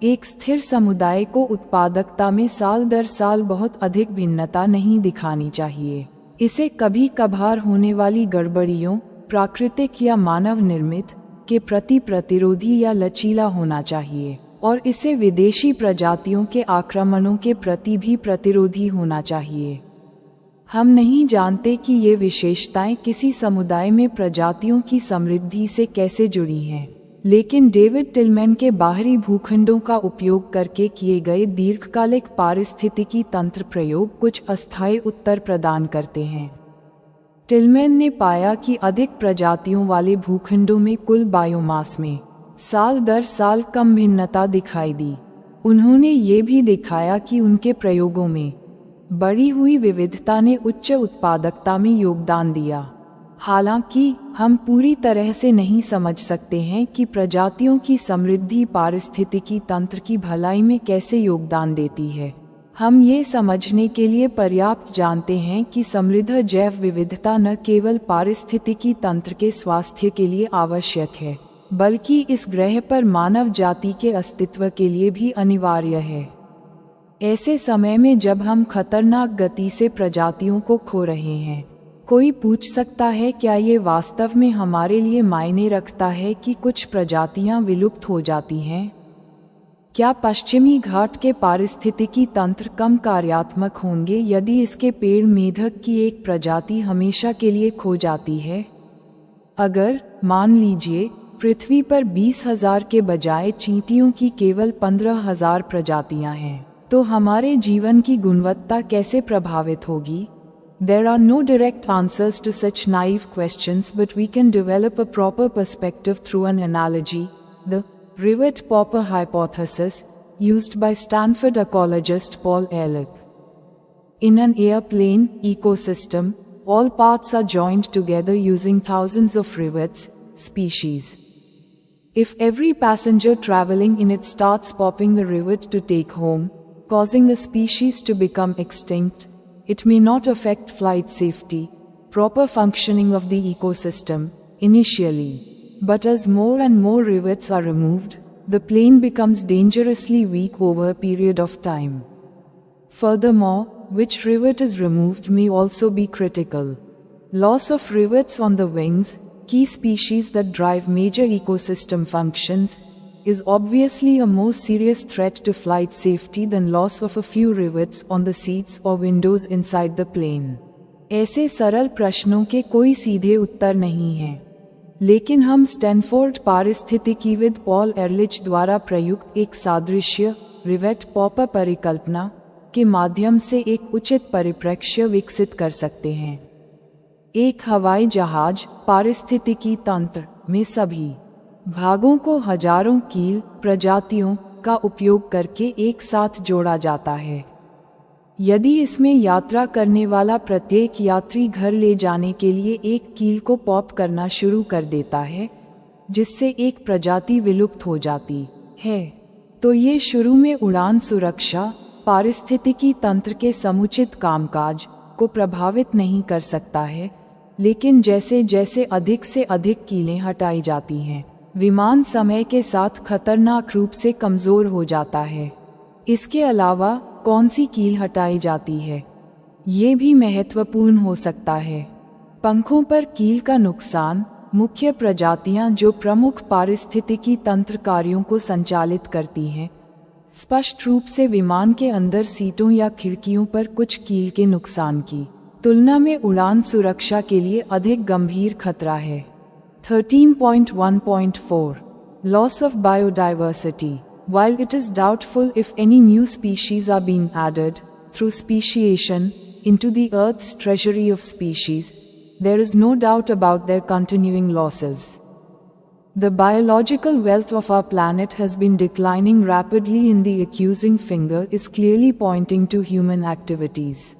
एक स्थिर समुदाय को उत्पादकता में साल दर साल बहुत अधिक भिन्नता नहीं दिखानी चाहिए। इसे कभी कभार होने वाली गड़बड़ियों, प्राकृतिक या मानव निर्मित, के प्रति प्रतिरोधी या लचीला होना चाहिए, और इसे विदेशी प्रजातियों के आक्रमणों के प्रति भी प्रतिरोधी होना चाहिए। हम नहीं जानते कि ये विशेषताएं किसी समुदाय में प्रजातियों की समृद्धि से कैसे जुड़ी हैं, लेकिन डेविड टिलमैन के बाहरी भूखंडों का उपयोग करके किए गए दीर्घकालिक पारिस्थितिकी तंत्र प्रयोग कुछ अस्थायी उत्तर प्रदान करते हैं। टिलमैन ने पाया कि अधिक प्रजातियों वाले भूखंडों में कुल बायोमास में साल दर साल कम भिन्नता दिखाई दी। उन्होंने ये भी दिखाया कि उनके प्रयोगों में बढ़ी हुई विविधता ने उच्च उत्पादकता में योगदान दिया। हालांकि हम पूरी तरह से नहीं समझ सकते हैं कि प्रजातियों की समृद्धि पारिस्थितिकी तंत्र की भलाई में कैसे योगदान देती है। हम ये समझने के लिए पर्याप्त जानते हैं कि समृद्ध जैव विविधता न केवल पारिस्थितिकी तंत्र के स्वास्थ्य के लिए आवश्यक है, बल्कि इस ग्रह पर मानव जाति के अस्तित्व के लिए भी अनिवार्य है। ऐसे समय में जब हम खतरनाक गति से प्रजातियों को खो रहे हैं, कोई पूछ सकता है, क्या ये वास्तव में हमारे लिए मायने रखता है कि कुछ प्रजातियां विलुप्त हो जाती हैं? क्या पश्चिमी घाट के पारिस्थितिकी तंत्र कम कार्यात्मक होंगे यदि इसके पेड़ मेढक की एक प्रजाति हमेशा के लिए खो जाती है? अगर, मान लीजिए, पृथ्वी पर 20,000 के बजाय चींटियों की केवल 15,000 प्रजातियां हैं, तो हमारे जीवन की गुणवत्ता कैसे प्रभावित होगी? There are no direct answers to such naive questions, but we can develop a proper perspective through an analogy, the rivet pauper hypothesis, used by Stanford ecologist Paul Ehrlich. In an airplane ecosystem, all parts are joined together using thousands of rivets, species. If every passenger traveling in it starts popping the rivet to take home, causing a species to become extinct, it may not affect flight safety, proper functioning of the ecosystem, initially. But as more and more rivets are removed, the plane becomes dangerously weak over a period of time. Furthermore, which rivet is removed may also be critical. Loss of rivets on the wings, key species that drive major ecosystem functions, is obviously a more serious threat to flight safety than loss of a few rivets on the seats or windows inside the plane. ऐसे सरल प्रश्नों के कोई सीधे उत्तर नहीं हैं, लेकिन हम स्टैनफोर्ड पारिस्थितिकीविद पॉल एरलिच द्वारा प्रयुक्त एक सादृश्य, रिवेट पॉपर परिकल्पना, के माध्यम से एक उचित परिप्रेक्ष्य विकसित कर सकते हैं। एक हवाई जहाज पारिस्थितिकी तंत्र में सभी भागों को हजारों कील प्रजातियों का उपयोग करके एक साथ जोड़ा जाता है। यदि इसमें यात्रा करने वाला प्रत्येक यात्री घर ले जाने के लिए एक कील को पॉप करना शुरू कर देता है, जिससे एक प्रजाति विलुप्त हो जाती है, तो ये शुरू में उड़ान सुरक्षा, पारिस्थितिकी तंत्र के समुचित कामकाज को प्रभावित नहीं कर सकता है, लेकिन जैसे जैसे अधिक से अधिक कीलें हटाई जाती हैं, विमान समय के साथ खतरनाक रूप से कमज़ोर हो जाता है। इसके अलावा कौन सी कील हटाई जाती है, ये भी महत्वपूर्ण हो सकता है। पंखों पर कील का नुकसान, मुख्य प्रजातियां जो प्रमुख पारिस्थितिकी तंत्र कार्यों को संचालित करती हैं, स्पष्ट रूप से विमान के अंदर सीटों या खिड़कियों पर कुछ कील के नुकसान की तुलना में उड़ान सुरक्षा के लिए अधिक गंभीर खतरा है। 13.1.4 Loss of biodiversity. While it is doubtful if any new species are being added through speciation into the Earth's treasury of species, there is no doubt about their continuing losses. The biological wealth of our planet has been declining rapidly, and the accusing finger is clearly pointing to human activities.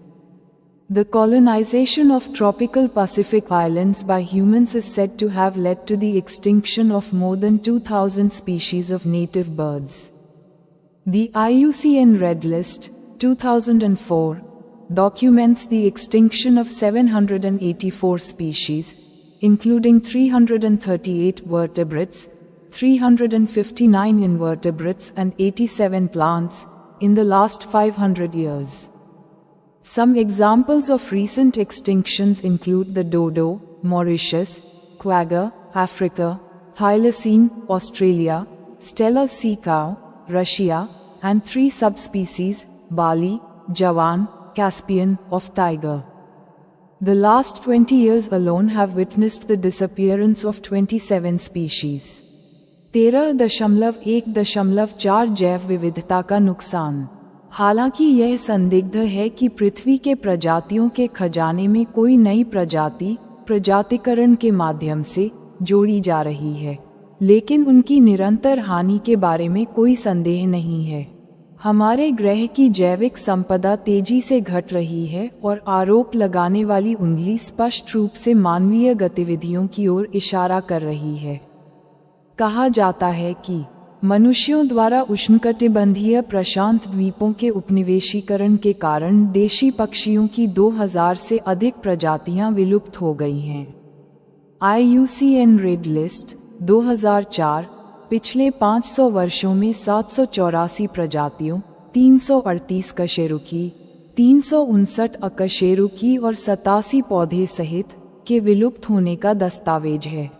The colonization of tropical Pacific islands by humans is said to have led to the extinction of more than 2,000 species of native birds. The IUCN Red List, 2004, documents the extinction of 784 species, including 338 vertebrates, 359 invertebrates and 87 plants, in the last 500 years. Some examples of recent extinctions include the dodo, Mauritius, quagga, Africa, thylacine, Australia, Steller sea cow, Russia, and 3 subspecies, Bali, Javan, Caspian, of tiger. The last 20 years alone have witnessed the disappearance of 27 species. 13.1.4 जैव विविधता का नुकसान। हालांकि यह संदिग्ध है कि पृथ्वी के प्रजातियों के खजाने में कोई नई प्रजाति प्रजातिकरण के माध्यम से जोड़ी जा रही है, लेकिन उनकी निरंतर हानि के बारे में कोई संदेह नहीं है। हमारे ग्रह की जैविक संपदा तेजी से घट रही है और आरोप लगाने वाली उंगली स्पष्ट रूप से मानवीय गतिविधियों की ओर इशारा कर रही है। कहा जाता है कि मनुष्यों द्वारा उष्णकटिबंधीय प्रशांत द्वीपों के उपनिवेशीकरण के कारण देशी पक्षियों की 2000 से अधिक प्रजातियां विलुप्त हो गई हैं। IUCN रेड लिस्ट 2004 पिछले 500 वर्षों में 784 प्रजातियों, 338 कशेरुकी, 359 अकशेरुकी और 87 पौधे सहित के विलुप्त होने का दस्तावेज है।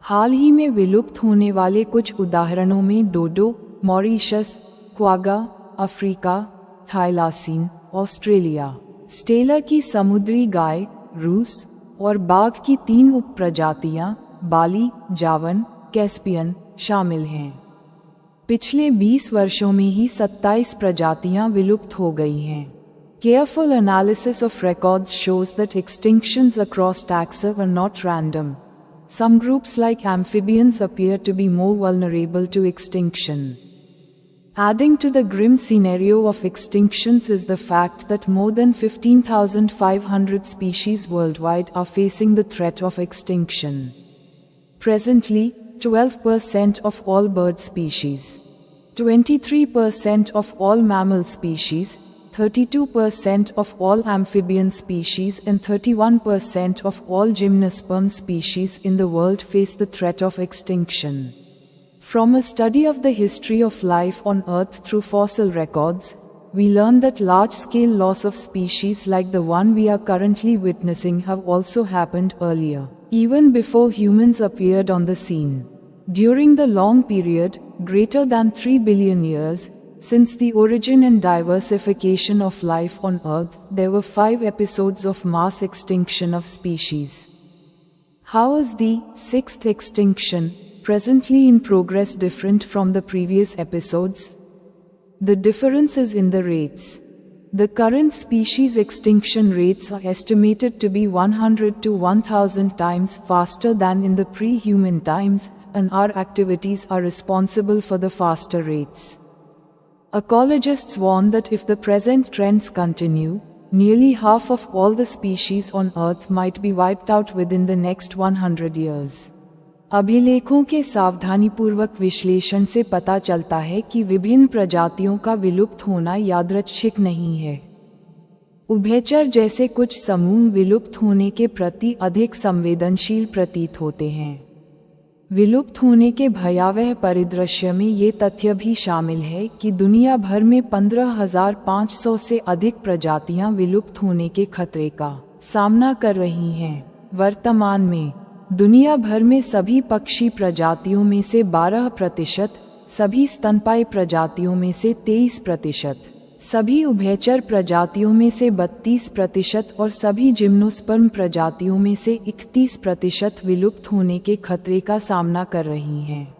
हाल ही में विलुप्त होने वाले कुछ उदाहरणों में dodo, Mauritius, quagga, Africa, thylacine, Australia, Steller की समुद्री गाय, रूस और बाघ की 3 उप प्रजातियां, बाली, जावन, कैस्पियन, शामिल हैं। पिछले 20 वर्षों में ही 27 प्रजातियां विलुप्त हो गई हैं। Careful analysis of records shows that extinctions across taxa are not random. Some groups like amphibians appear to be more vulnerable to extinction. Adding to the grim scenario of extinctions is the fact that more than 15,500 species worldwide are facing the threat of extinction. Presently, 12% of all bird species, 23% of all mammal species, 32% of all amphibian species and 31% of all gymnosperm species in the world face the threat of extinction. From a study of the history of life on Earth through fossil records, we learn that large-scale loss of species like the one we are currently witnessing have also happened earlier, even before humans appeared on the scene. During the long period, greater than 3 billion years, since the origin and diversification of life on Earth, there were 5 episodes of mass extinction of species. How is the 6th extinction, presently in progress, different from the previous episodes? The difference is in the rates. The current species extinction rates are estimated to be 100 to 1000 times faster than in the pre-human times, and our activities are responsible for the faster rates. Ecologists warn that if the present trends continue, nearly half of all the species on Earth might be wiped out within the next 100 years. अभिलेखों के सावधानीपूर्वक विश्लेषण से पता चलता है कि विभिन्न प्रजातियों का विलुप्त होना यादृच्छिक नहीं है। उभयचर जैसे कुछ समूह विलुप्त होने के प्रति अधिक संवेदनशील प्रतीत होते हैं। विलुप्त होने के भयावह परिदृश्य में ये तथ्य भी शामिल है कि दुनिया भर में 15,500 से अधिक प्रजातियां विलुप्त होने के खतरे का सामना कर रही हैं। वर्तमान में दुनिया भर में सभी पक्षी प्रजातियों में से 12%, सभी स्तनपायी प्रजातियों में से 23%, सभी उभयचर प्रजातियों में से 32% और सभी जिम्नोस्पर्म प्रजातियों में से 31% विलुप्त होने के खतरे का सामना कर रही हैं।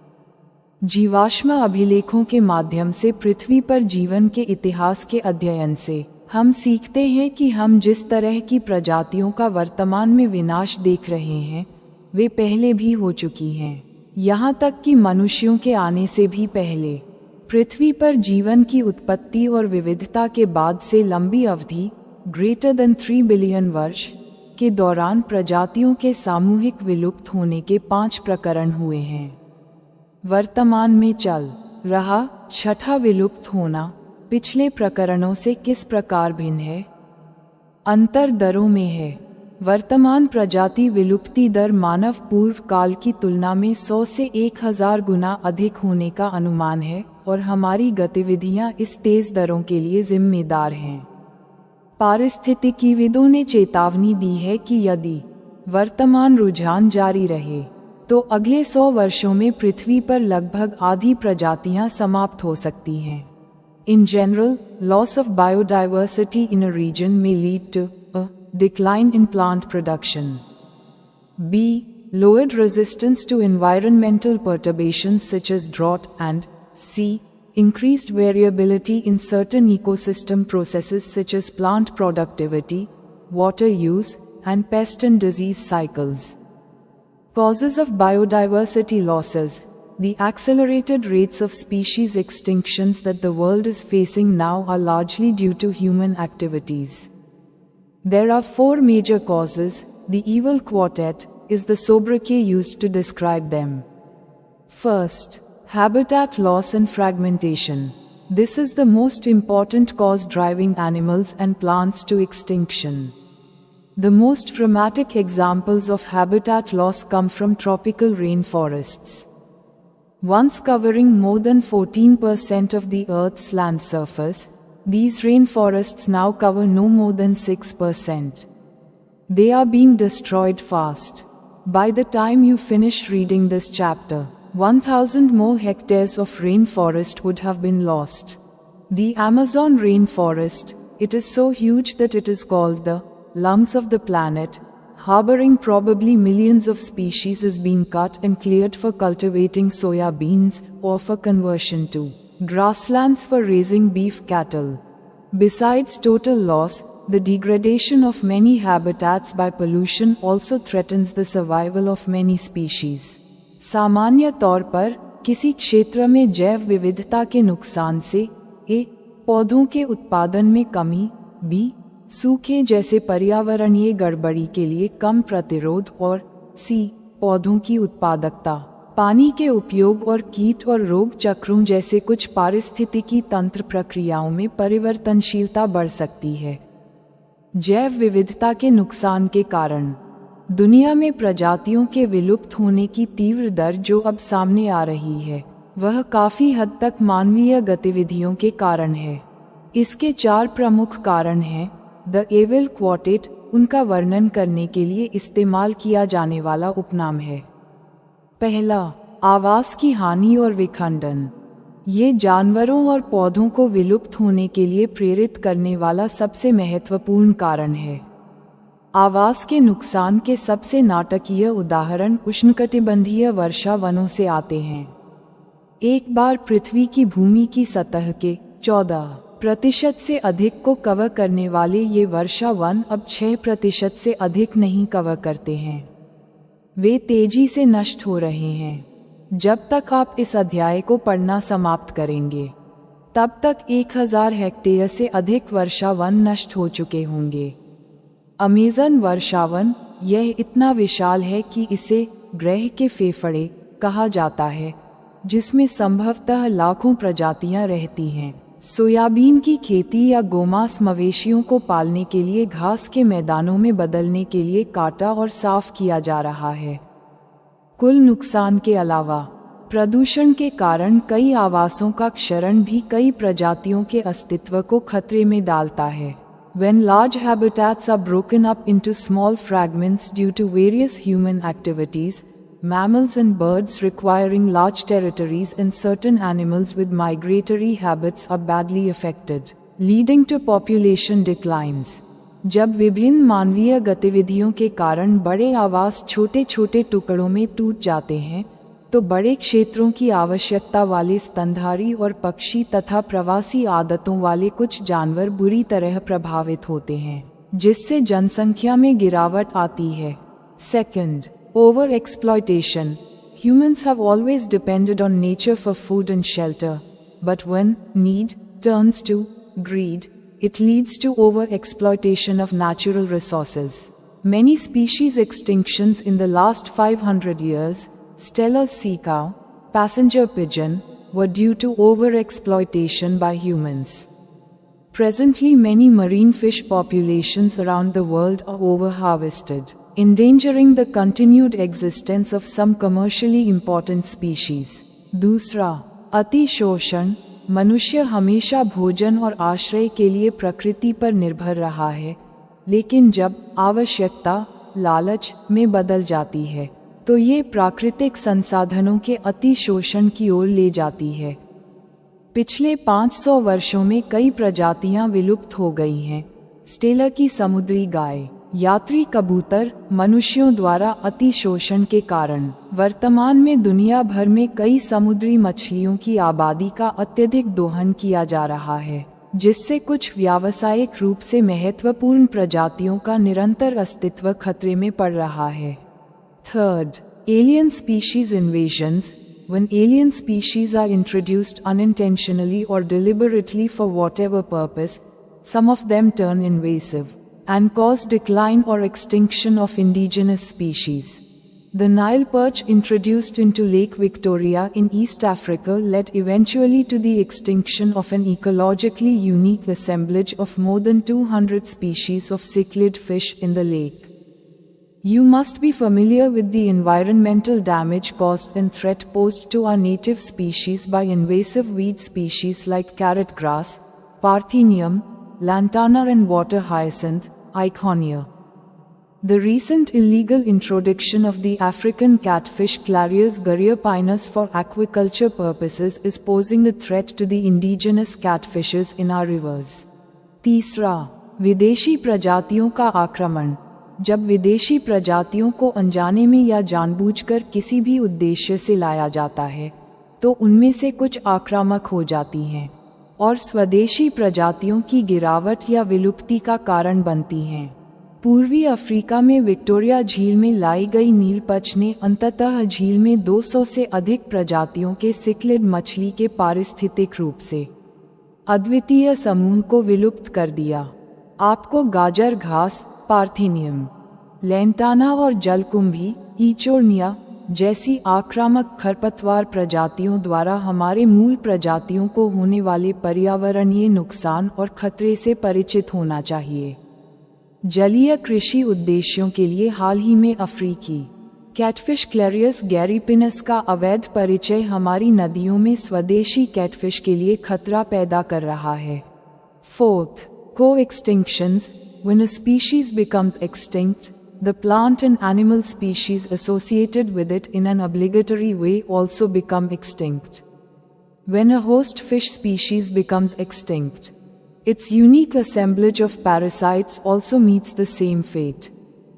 जीवाश्म अभिलेखों के माध्यम से पृथ्वी पर जीवन के इतिहास के अध्ययन से हम सीखते हैं कि हम जिस तरह की प्रजातियों का वर्तमान में विनाश देख रहे हैं, वे पहले भी हो चुकी हैं, यहाँ तक कि मनुष्यों के आने से भी पहले। पृथ्वी पर जीवन की उत्पत्ति और विविधता के बाद से लंबी अवधि ग्रेटर देन 3 बिलियन वर्ष के दौरान प्रजातियों के सामूहिक विलुप्त होने के 5 प्रकरण हुए हैं। वर्तमान में चल रहा छठा विलुप्त होना पिछले प्रकरणों से किस प्रकार भिन्न है? अंतर दरों में है। वर्तमान प्रजाति विलुप्ति दर मानव पूर्व काल की तुलना में 100 से 1000 गुना अधिक होने का अनुमान है और हमारी गतिविधियां इस तेज दरों के लिए जिम्मेदार हैं। पारिस्थितिकीविदों ने चेतावनी दी है कि यदि वर्तमान रुझान जारी रहे तो अगले 100 वर्षों में पृथ्वी पर लगभग आधी प्रजातियां समाप्त हो सकती हैं। In general, loss of biodiversity in a region may lead to a decline in plant production. B. Lowered resistance to environmental perturbations such as drought and C. Increased variability in certain ecosystem processes such as plant productivity, water use, and pest and disease cycles. Causes of biodiversity losses. The accelerated rates of species extinctions that the world is facing now are largely due to human activities. There are 4 major causes. The evil quartet is the sobriquet used to describe them. First, habitat loss and fragmentation. This is the most important cause driving animals and plants to extinction. The most dramatic examples of habitat loss come from tropical rainforests. Once covering more than 14% of the Earth's land surface, these rainforests now cover no more than 6%. They are being destroyed fast. By the time you finish reading this chapter, 1,000 more hectares of rainforest would have been lost. The Amazon rainforest, it is so huge that it is called the lungs of the planet, harboring probably millions of species, is being cut and cleared for cultivating soya beans or for conversion to grasslands for raising beef cattle. Besides total loss, the degradation of many habitats by pollution also threatens the survival of many species. सामान्य तौर पर किसी क्षेत्र में जैव विविधता के नुकसान से ए. पौधों के उत्पादन में कमी, बी. सूखे जैसे पर्यावरणीय गड़बड़ी के लिए कम प्रतिरोध और सी. पौधों की उत्पादकता, पानी के उपयोग और कीट और रोग चक्रों जैसे कुछ पारिस्थितिकी तंत्र प्रक्रियाओं में परिवर्तनशीलता बढ़ सकती है। जैव विविधता के नुकसान के कारण दुनिया में प्रजातियों के विलुप्त होने की तीव्र दर जो अब सामने आ रही है, वह काफी हद तक मानवीय गतिविधियों के कारण है। इसके 4 प्रमुख कारण हैं। द एविल क्वार्टेट उनका वर्णन करने के लिए इस्तेमाल किया जाने वाला उपनाम है। पहला, आवास की हानि और विखंडन। ये जानवरों और पौधों को विलुप्त होने के लिए प्रेरित करने वाला सबसे महत्वपूर्ण कारण है। आवास के नुकसान के सबसे नाटकीय उदाहरण उष्णकटिबंधीय वर्षा वनों से आते हैं। एक बार पृथ्वी की भूमि की सतह के 14% से अधिक को कवर करने वाले ये वर्षा वन अब 6% से अधिक नहीं कवर करते हैं। वे तेजी से नष्ट हो रहे हैं। जब तक आप इस अध्याय को पढ़ना समाप्त करेंगे, तब तक 1000 हेक्टेयर से अधिक वर्षावन नष्ट हो चुके होंगे। अमेज़न वर्षावन यह इतना विशाल है कि इसे ग्रह के फेफड़े कहा जाता है, जिसमें संभवतः लाखों प्रजातियां रहती हैं। सोयाबीन की खेती या गोमांस मवेशियों को पालने के लिए घास के मैदानों में बदलने के लिए काटा और साफ किया जा रहा है। कुल नुकसान के अलावा प्रदूषण के कारण कई आवासों का क्षरण भी कई प्रजातियों के अस्तित्व को खतरे में डालता है। When large habitats are broken up into small fragments due to various human activities, mammals and birds requiring large territories and certain animals with migratory habits are badly affected, leading to population declines. जब विभिन्न मानवीय गतिविधियों के कारण बड़े आवास छोटे छोटे टुकड़ों में टूट जाते हैं, तो बड़े क्षेत्रों की आवश्यकता वाले स्तनधारी और पक्षी तथा प्रवासी आदतों वाले कुछ जानवर बुरी तरह प्रभावित होते हैं, जिससे जनसंख्या में गिरावट आती है। Second, over-exploitation. Humans have always depended on nature for food and shelter, but when need turns to greed, it leads to over-exploitation of natural resources. Many species extinctions in the last 500 years, Steller's sea cow, passenger pigeon, were due to over-exploitation by humans. Presently, many marine fish populations around the world are over-harvested, endangering the continued existence of some commercially important species. दूसरा, अतिशोषण। मनुष्य हमेशा भोजन और आश्रय के लिए प्रकृति पर निर्भर रहा है, लेकिन जब आवश्यकता लालच में बदल जाती है, तो ये प्राकृतिक संसाधनों के अतिशोषण की ओर ले जाती है। पिछले 500 वर्षों में कई प्रजातियां विलुप्त हो गई हैं। स्टेलर की समुद्री गाय, यात्री कबूतर, मनुष्यों द्वारा अतिशोषण के कारण वर्तमान में दुनिया भर में कई समुद्री मछलियों की आबादी का अत्यधिक दोहन किया जा रहा है, जिससे कुछ व्यावसायिक रूप से महत्वपूर्ण प्रजातियों का निरंतर अस्तित्व खतरे में पड़ रहा है। Third, alien species invasions. When alien species are introduced unintentionally or deliberately for whatever purpose, some of them turn invasive and cause decline or extinction of indigenous species. The Nile perch introduced into Lake Victoria in East Africa led eventually to the extinction of an ecologically unique assemblage of more than 200 species of cichlid fish in the lake. You must be familiar with the environmental damage caused and threat posed to our native species by invasive weed species like carrot grass, Parthenium, lantana and water hyacinth, Eichhornia. The recent illegal introduction of the African catfish Clarias garriopennis for aquaculture purposes is posing a threat to the indigenous catfishes in our rivers. तीसरा, विदेशी प्रजातियों का आक्रमण। जब विदेशी प्रजातियों को अनजाने में या जानबूझकर किसी भी उद्देश्य से लाया जाता है, तो उनमें से कुछ आक्रामक हो जाती हैं और स्वदेशी प्रजातियों की गिरावट या विलुप्ति का कारण बनती हैं। पूर्वी अफ्रीका में विक्टोरिया झील में लाई गई नीलपच ने अंततः झील में 200 से अधिक प्रजातियों के सिक्लिड मछली के पारिस्थितिक रूप से अद्वितीय समूह को विलुप्त कर दिया। आपको गाजर घास, पार्थेनियम, लैंटाना और जलकुंभी, ईचोर्निया जैसी आक्रामक खरपतवार प्रजातियों द्वारा हमारे मूल प्रजातियों को होने वाले पर्यावरणीय नुकसान और खतरे से परिचित होना चाहिए। जलीय कृषि उद्देश्यों के लिए हाल ही में अफ्रीकी कैटफिश क्लैरियस गैरीपिनस का अवैध परिचय हमारी नदियों में स्वदेशी कैटफिश के लिए खतरा पैदा कर रहा है। Fourth, co-extinctions. When a species becomes extinct, the plant and animal species associated with it in an obligatory way also become extinct. When a host fish species becomes extinct, its unique assemblage of parasites also meets the same fate.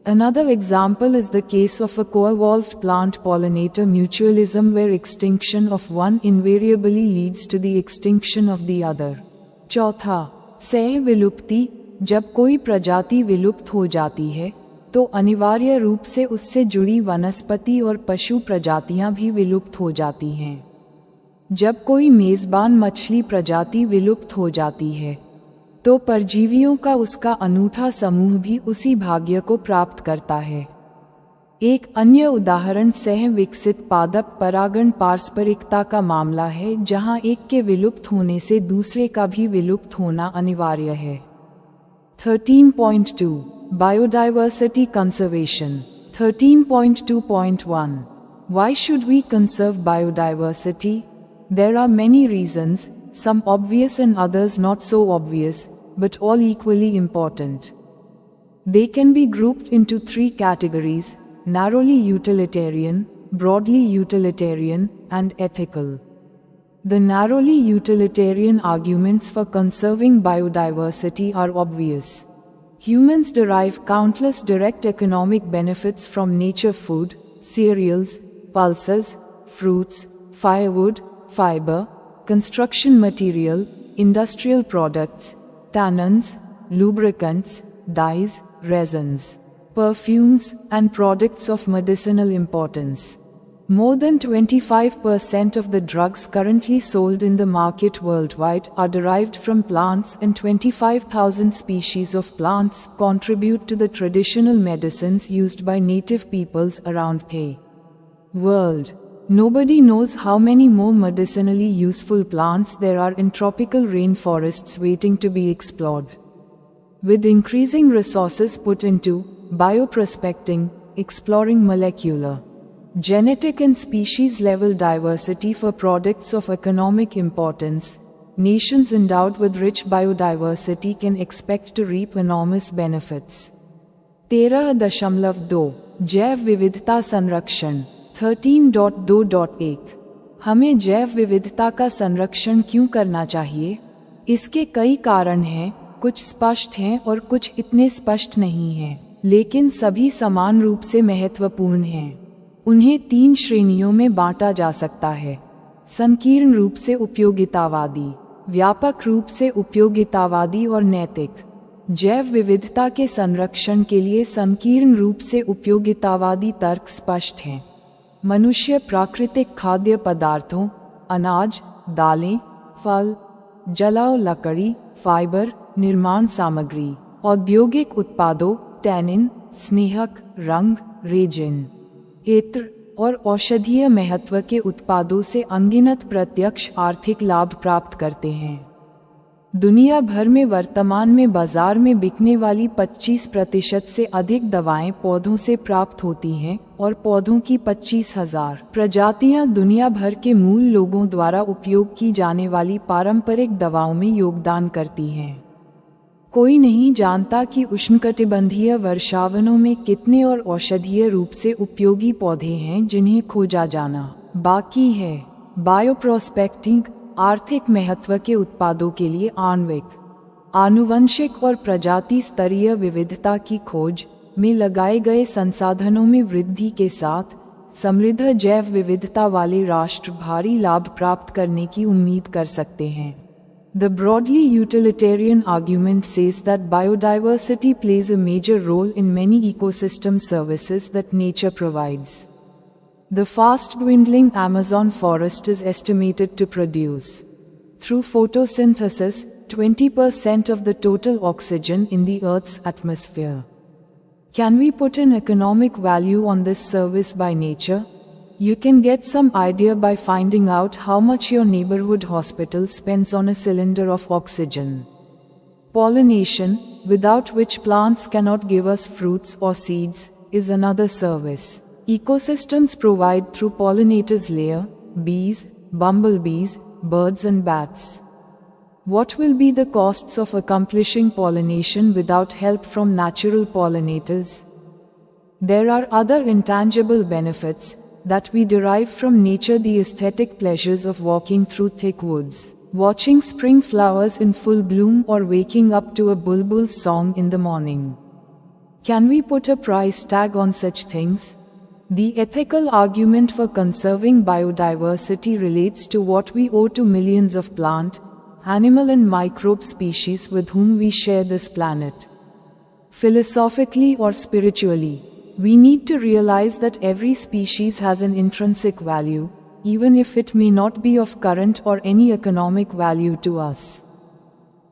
Another example is the case of a co-evolved plant pollinator mutualism where extinction of one invariably leads to the extinction of the other. चौथा, सह विलुप्ति। जब कोई प्रजाति विलुप्त हो जाती है, तो अनिवार्य रूप से उससे जुड़ी वनस्पति और पशु प्रजातियां भी विलुप्त हो जाती हैं। जब कोई मेज़बान मछली प्रजाति विलुप्त हो जाती है, तो परजीवियों का उसका अनूठा समूह भी उसी भाग्य को प्राप्त करता है। एक अन्य उदाहरण सह विकसित पादप परागण पारस्परिकता का मामला है, जहां एक के विलुप्त होने से दूसरे का भी विलुप्त होना अनिवार्य है। 13.2 Biodiversity Conservation 13.2.1 Why should we conserve biodiversity? There are many reasons, some obvious and others not so obvious, but all equally important. They can be grouped into three categories: narrowly utilitarian, broadly utilitarian, and ethical. The narrowly utilitarian arguments for conserving biodiversity are obvious. Humans derive countless direct economic benefits from nature: food, cereals, pulses, fruits, firewood, fiber, construction material, industrial products, tannins, lubricants, dyes, resins, perfumes, and products of medicinal importance. More than 25% of the drugs currently sold in the market worldwide are derived from plants, and 25,000 species of plants contribute to the traditional medicines used by native peoples around the world. Nobody knows how many more medicinally useful plants there are in tropical rainforests waiting to be explored. With increasing resources put into bioprospecting, exploring molecular, genetic and species-level diversity for products of economic importance, nations endowed with rich biodiversity can expect to reap enormous benefits. 13.2 जैव विविधता संरक्षण 13.2.1 हमें जैव विविधता का संरक्षण क्यों करना चाहिए? इसके कई कारण हैं, कुछ स्पष्ट हैं और कुछ इतने स्पष्ट नहीं हैं, लेकिन सभी समान रूप से महत्वपूर्ण हैं। उन्हें 3 श्रेणियों में बांटा जा सकता है: संकीर्ण रूप से उपयोगितावादी, व्यापक रूप से उपयोगितावादी और नैतिक। जैव विविधता के संरक्षण के लिए संकीर्ण रूप से उपयोगितावादी तर्क स्पष्ट हैं। मनुष्य प्राकृतिक खाद्य पदार्थों, अनाज, दालें, फल, जलाओ, लकड़ी, फाइबर, निर्माण सामग्री, औद्योगिक उत्पादों, टैनिन, स्नेहक, रंग, रेजिन, इत्र और औषधीय महत्व के उत्पादों से अनगिनत प्रत्यक्ष आर्थिक लाभ प्राप्त करते हैं। दुनिया भर में वर्तमान में बाजार में बिकने वाली 25% से अधिक दवाएं पौधों से प्राप्त होती हैं और पौधों की 25,000 प्रजातियां दुनिया भर के मूल लोगों द्वारा उपयोग की जाने वाली पारंपरिक दवाओं में योगदान करती हैं। कोई नहीं जानता कि उष्णकटिबंधीय वर्षावनों में कितने और औषधीय रूप से उपयोगी पौधे हैं जिन्हें खोजा जाना बाकी है। बायोप्रोस्पेक्टिंग आर्थिक महत्व के उत्पादों के लिए आणविक, आनुवंशिक और प्रजाति स्तरीय विविधता की खोज में लगाए गए संसाधनों में वृद्धि के साथ समृद्ध जैव विविधता वाले राष्ट्र भारी लाभ प्राप्त करने की उम्मीद कर सकते हैं। The broadly utilitarian argument says that biodiversity plays a major role in many ecosystem services that nature provides. The fast dwindling Amazon forest is estimated to produce, through photosynthesis, 20% of the total oxygen in the Earth's atmosphere. Can we put an economic value on this service by nature? You can get some idea by finding out how much your neighborhood hospital spends on a cylinder of oxygen. Pollination, without which plants cannot give us fruits or seeds, is another service ecosystems provide through pollinators layer, bees, bumblebees, birds and bats. What will be the costs of accomplishing pollination without help from natural pollinators? There are other intangible benefits that we derive from nature: the aesthetic pleasures of walking through thick woods, watching spring flowers in full bloom, or waking up to a bulbul's song in the morning. Can we put a price tag on such things? The ethical argument for conserving biodiversity relates to what we owe to millions of plant, animal and microbe species with whom we share this planet. Philosophically or spiritually, we need to realize that every species has an intrinsic value, even if it may not be of current or any economic value to us.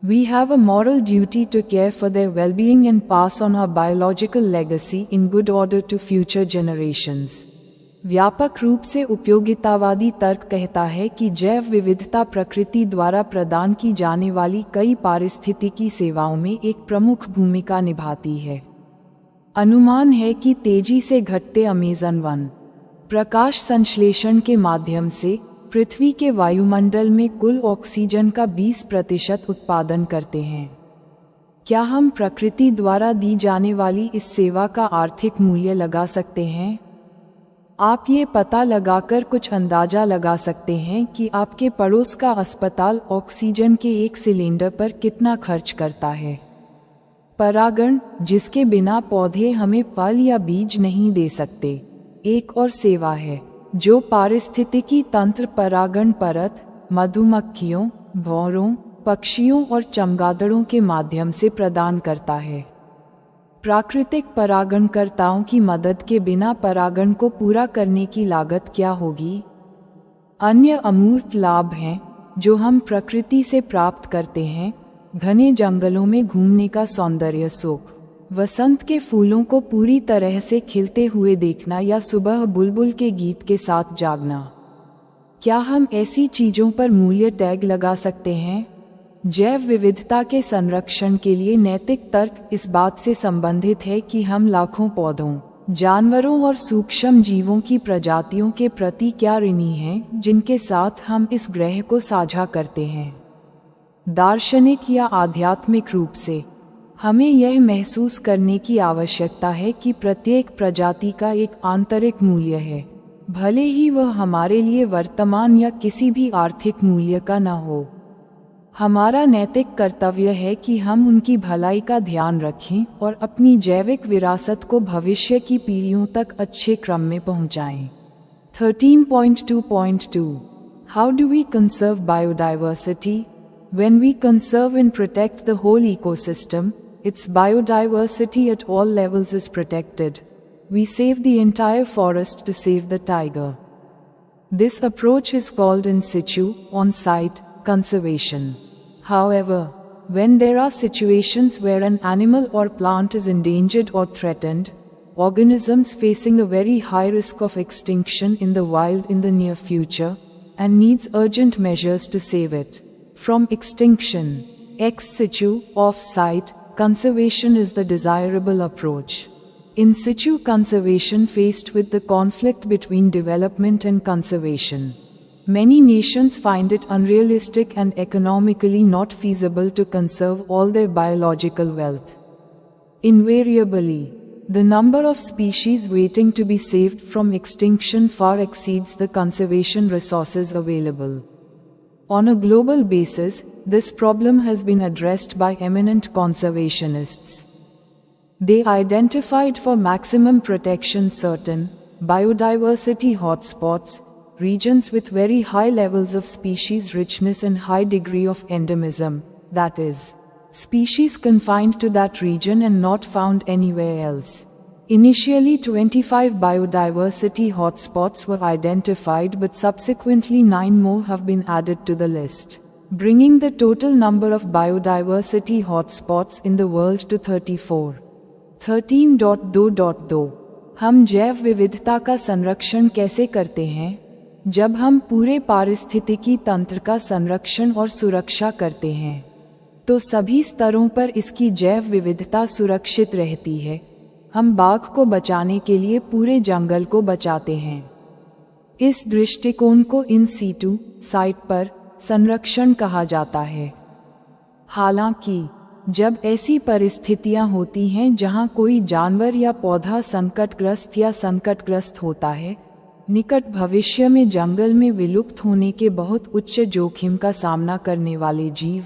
We have a moral duty to care for their well-being and pass on our biological legacy in good order to future generations. व्यापक रूप से उपयोगितावादी तर्क कहता है कि जैव विविधता प्रकृति द्वारा प्रदान की जाने वाली कई पारिस्थितिकी सेवाओं में एक प्रमुख भूमिका निभाती है। अनुमान है कि तेजी से घटते अमेज़न वन प्रकाश संश्लेषण के माध्यम से पृथ्वी के वायुमंडल में कुल ऑक्सीजन का 20% उत्पादन करते हैं। क्या हम प्रकृति द्वारा दी जाने वाली इस सेवा का आर्थिक मूल्य लगा सकते हैं? आप ये पता लगाकर कुछ अंदाजा लगा सकते हैं कि आपके पड़ोस का अस्पताल ऑक्सीजन के एक सिलेंडर पर कितना खर्च करता है। परागण, जिसके बिना पौधे हमें फल या बीज नहीं दे सकते, एक और सेवा है जो पारिस्थितिकी तंत्र परागण परत मधुमक्खियों, भौरों, पक्षियों और चमगादड़ों के माध्यम से प्रदान करता है। प्राकृतिक परागणकर्ताओं की मदद के बिना परागण को पूरा करने की लागत क्या होगी? अन्य अमूर्त लाभ हैं जो हम प्रकृति से प्राप्त करते हैं। घने जंगलों में घूमने का सौंदर्य सुख, वसंत के फूलों को पूरी तरह से खिलते हुए देखना या सुबह बुलबुल के गीत के साथ जागना। क्या हम ऐसी चीजों पर मूल्य टैग लगा सकते हैं? जैव विविधता के संरक्षण के लिए नैतिक तर्क इस बात से संबंधित है कि हम लाखों पौधों, जानवरों और सूक्ष्म जीवों की प्रजातियों के प्रति क्या ऋणी हैं जिनके साथ हम इस ग्रह को साझा करते हैं। दार्शनिक या आध्यात्मिक रूप से हमें यह महसूस करने की आवश्यकता है कि प्रत्येक प्रजाति का एक आंतरिक मूल्य है, भले ही वह हमारे लिए वर्तमान या किसी भी आर्थिक मूल्य का न हो। हमारा नैतिक कर्तव्य है कि हम उनकी भलाई का ध्यान रखें और अपनी जैविक विरासत को भविष्य की पीढ़ियों तक अच्छे क्रम में पहुंचाएं। 13.2.2 How do we conserve biodiversity? When we conserve and protect the whole ecosystem, its biodiversity at all levels is protected. We save the entire forest to save the tiger. This approach is called in situ, on-site, conservation. However, when there are situations where an animal or plant is endangered or threatened, organisms facing a very high risk of extinction in the wild in the near future, and needs urgent measures to save it from extinction, ex situ, off-site, conservation is the desirable approach. In situ conservation faced with the conflict between development and conservation, many nations find it unrealistic and economically not feasible to conserve all their biological wealth. Invariably, the number of species waiting to be saved from extinction far exceeds the conservation resources available. On a global basis, this problem has been addressed by eminent conservationists. They identified for maximum protection certain biodiversity hotspots, regions with very high levels of species richness and high degree of endemism, that is, species confined to that region and not found anywhere else. Initially 25 biodiversity hotspots were identified, but subsequently 9 more have been added to the list, bringing the total number of biodiversity hotspots in the world to 34. 13.2.2 हम जैव विविधता का संरक्षण कैसे करते हैं? जब हम पूरे पारिस्थितिकी तंत्र का संरक्षण और सुरक्षा करते हैं, तो सभी स्तरों पर इसकी जैव विविधता सुरक्षित रहती है। हम बाघ को बचाने के लिए पूरे जंगल को बचाते हैं। इस दृष्टिकोण को इन सीटू, साइट पर संरक्षण कहा जाता है। हालांकि जब ऐसी परिस्थितियां होती हैं जहां कोई जानवर या पौधा संकटग्रस्त या संकटग्रस्त होता है, निकट भविष्य में जंगल में विलुप्त होने के बहुत उच्च जोखिम का सामना करने वाले जीव,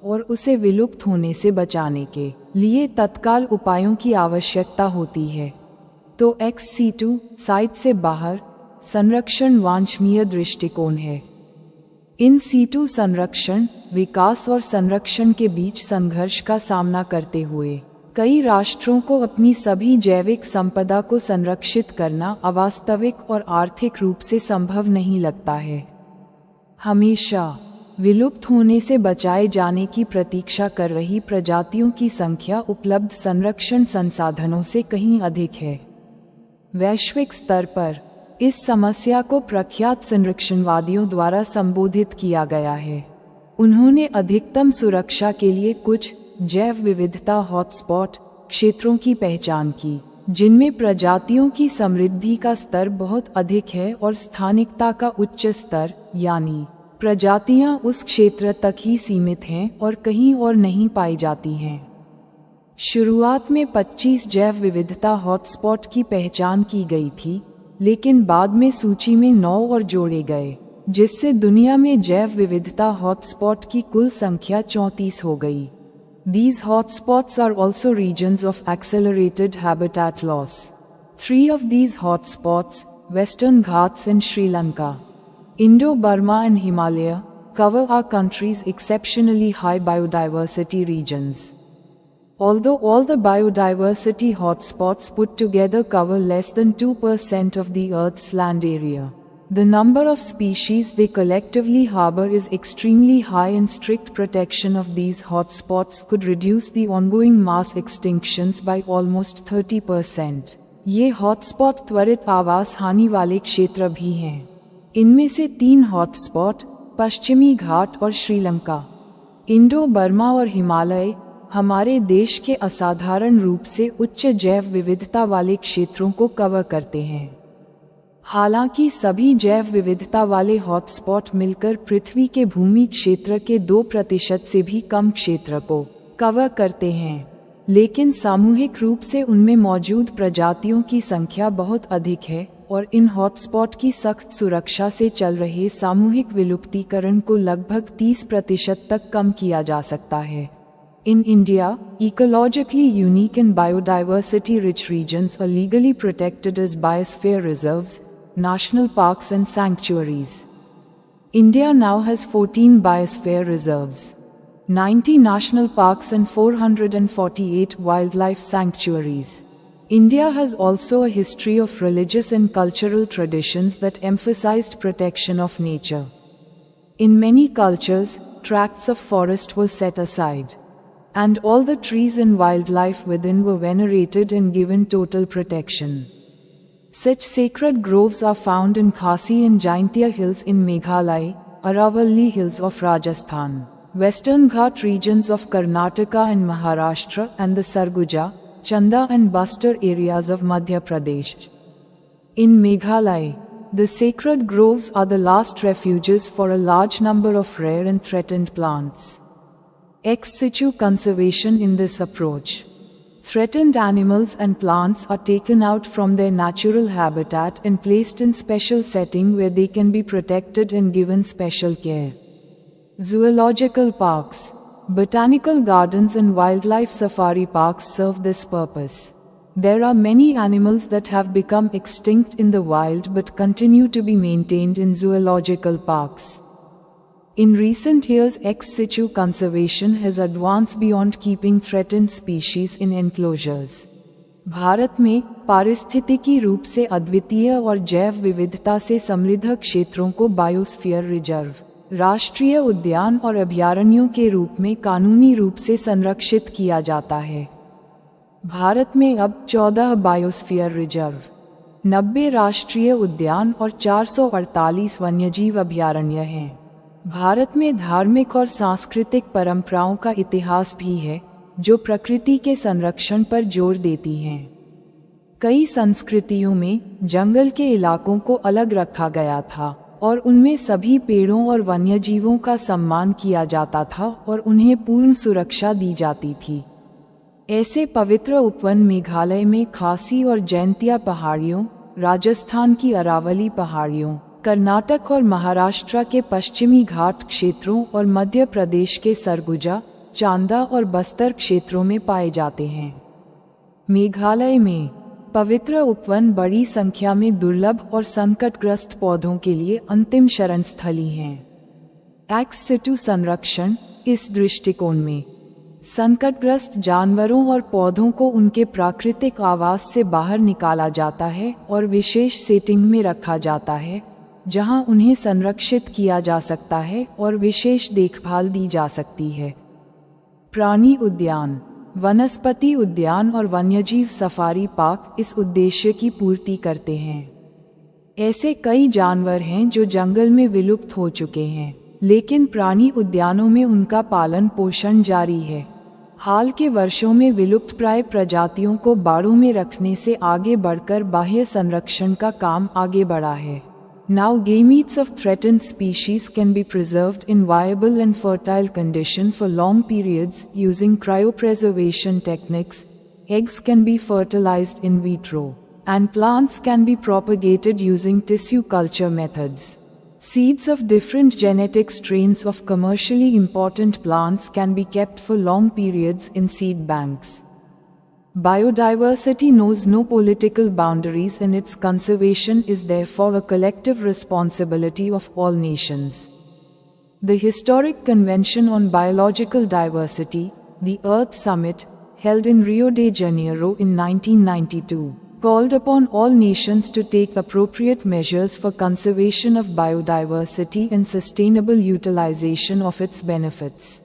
और उसे विलुप्त होने से बचाने के लिए तत्काल उपायों की आवश्यकता होती है, तो एक्स सीटू, साइट से बाहर संरक्षण वांछनीय दृष्टिकोण है। इन सीटू संरक्षण, विकास और संरक्षण के बीच संघर्ष का सामना करते हुए कई राष्ट्रों को अपनी सभी जैविक संपदा को संरक्षित करना अवास्तविक और आर्थिक रूप से संभव नहीं लगता है। हमेशा विलुप्त होने से बचाए जाने की प्रतीक्षा कर रही प्रजातियों की संख्या उपलब्ध संरक्षण संसाधनों से कहीं अधिक है। वैश्विक स्तर पर इस समस्या को प्रख्यात संरक्षणवादियों द्वारा संबोधित किया गया है। उन्होंने अधिकतम सुरक्षा के लिए कुछ जैव विविधता हॉटस्पॉट क्षेत्रों की पहचान की, जिनमें प्रजातियों की समृद्धि का स्तर बहुत अधिक है और स्थानिकता का उच्च स्तर, यानी प्रजातियां उस क्षेत्र तक ही सीमित हैं और कहीं और नहीं पाई जाती हैं। शुरुआत में 25 जैव विविधता हॉटस्पॉट की पहचान की गई थी, लेकिन बाद में सूची में 9 और जोड़े गए, जिससे दुनिया में जैव विविधता हॉटस्पॉट की कुल संख्या 34 हो गई। These hotspots are also regions of accelerated habitat loss. 3 of these hotspots, Western Ghats in Sri Lanka, Indo-Burma and Himalaya, cover our country's exceptionally high biodiversity regions. Although all the biodiversity hotspots put together cover less than 2% of the Earth's land area, the number of species they collectively harbor is extremely high, and strict protection of these hotspots could reduce the ongoing mass extinctions by almost 30%. ये hotspot त्वरित आवास हानि वाले क्षेत्र भी हैं। इनमें से 3 हॉटस्पॉट पश्चिमी घाट और श्रीलंका, इंडो बर्मा और हिमालय हमारे देश के असाधारण रूप से उच्च जैव विविधता वाले क्षेत्रों को कवर करते हैं। हालांकि सभी जैव विविधता वाले हॉटस्पॉट मिलकर पृथ्वी के भूमि क्षेत्र के 2% से भी कम क्षेत्र को कवर करते हैं, लेकिन सामूहिक रूप से उनमें मौजूद प्रजातियों की संख्या बहुत अधिक है और इन हॉटस्पॉट की सख्त सुरक्षा से चल रहे सामूहिक विलुप्तीकरण को लगभग 30% तक कम किया जा सकता है। In India, ecologically unique and biodiversity rich regions are legally protected as biosphere reserves, national parks and sanctuaries. India now has 14 biosphere reserves, 90 national parks and 448 wildlife sanctuaries. India has also a history of religious and cultural traditions that emphasized protection of nature. In many cultures, tracts of forest were set aside, and all the trees and wildlife within were venerated and given total protection. Such sacred groves are found in Khasi and Jaintia Hills in Meghalaya, Aravalli Hills of Rajasthan, Western Ghat regions of Karnataka and Maharashtra, and the Sarguja, Chanda and Bastar areas of Madhya Pradesh. In Meghalaya, the sacred groves are the last refuges for a large number of rare and threatened plants. Ex situ conservation in this approach. Threatened animals and plants are taken out from their natural habitat and placed in special setting where they can be protected and given special care. Zoological parks, botanical gardens and wildlife safari parks serve this purpose. There are many animals that have become extinct in the wild but continue to be maintained in zoological parks. In recent years, ex situ conservation has advanced beyond keeping threatened species in enclosures. Bharat में पारिस्थितिकी रूप से अद्वितीय और जैव विविधता से समृद्ध क्षेत्रों को बायोस्फीयर रिजर्व, राष्ट्रीय उद्यान और अभयारण्यों के रूप में कानूनी रूप से संरक्षित किया जाता है। भारत में अब 14 बायोस्फीयर रिजर्व, 90 राष्ट्रीय उद्यान और 448 वन्यजीव अभयारण्य हैं। भारत में धार्मिक और सांस्कृतिक परंपराओं का इतिहास भी है, जो प्रकृति के संरक्षण पर जोर देती हैं। कई संस्कृतियों में जंगल के इलाकों को अलग रखा गया था और उनमें सभी पेड़ों और वन्यजीवों का सम्मान किया जाता था और उन्हें पूर्ण सुरक्षा दी जाती थी। ऐसे पवित्र उपवन मेघालय में खासी और जैंतिया पहाड़ियों, राजस्थान की अरावली पहाड़ियों, कर्नाटक और महाराष्ट्र के पश्चिमी घाट क्षेत्रों और मध्य प्रदेश के सरगुजा, चांदा और बस्तर क्षेत्रों में पाए जाते हैं। मेघालय में पवित्र उपवन बड़ी संख्या में दुर्लभ और संकटग्रस्त पौधों के लिए अंतिम शरण स्थली हैं। एक्स सिटू संरक्षण इस दृष्टिकोण में संकटग्रस्त जानवरों और पौधों को उनके प्राकृतिक आवास से बाहर निकाला जाता है और विशेष सेटिंग में रखा जाता है, जहां उन्हें संरक्षित किया जा सकता है और विशेष देखभाल दी जा सकती है। प्राणी उद्यान, वनस्पति उद्यान और वन्यजीव सफारी पार्क इस उद्देश्य की पूर्ति करते हैं। ऐसे कई जानवर हैं जो जंगल में विलुप्त हो चुके हैं, लेकिन प्राणी उद्यानों में उनका पालन पोषण जारी है। हाल के वर्षों में विलुप्तप्राय प्रजातियों को बाड़ों में रखने से आगे बढ़कर बाह्य संरक्षण का काम आगे बढ़ा है। Now gametes of threatened species can be preserved in viable and fertile condition for long periods using cryopreservation techniques. Eggs can be fertilized in vitro, and plants can be propagated using tissue culture methods. Seeds of different genetic strains of commercially important plants can be kept for long periods in seed banks. Biodiversity knows no political boundaries and its conservation is therefore a collective responsibility of all nations. The historic Convention on Biological Diversity, the Earth Summit, held in Rio de Janeiro in 1992, called upon all nations to take appropriate measures for conservation of biodiversity and sustainable utilization of its benefits.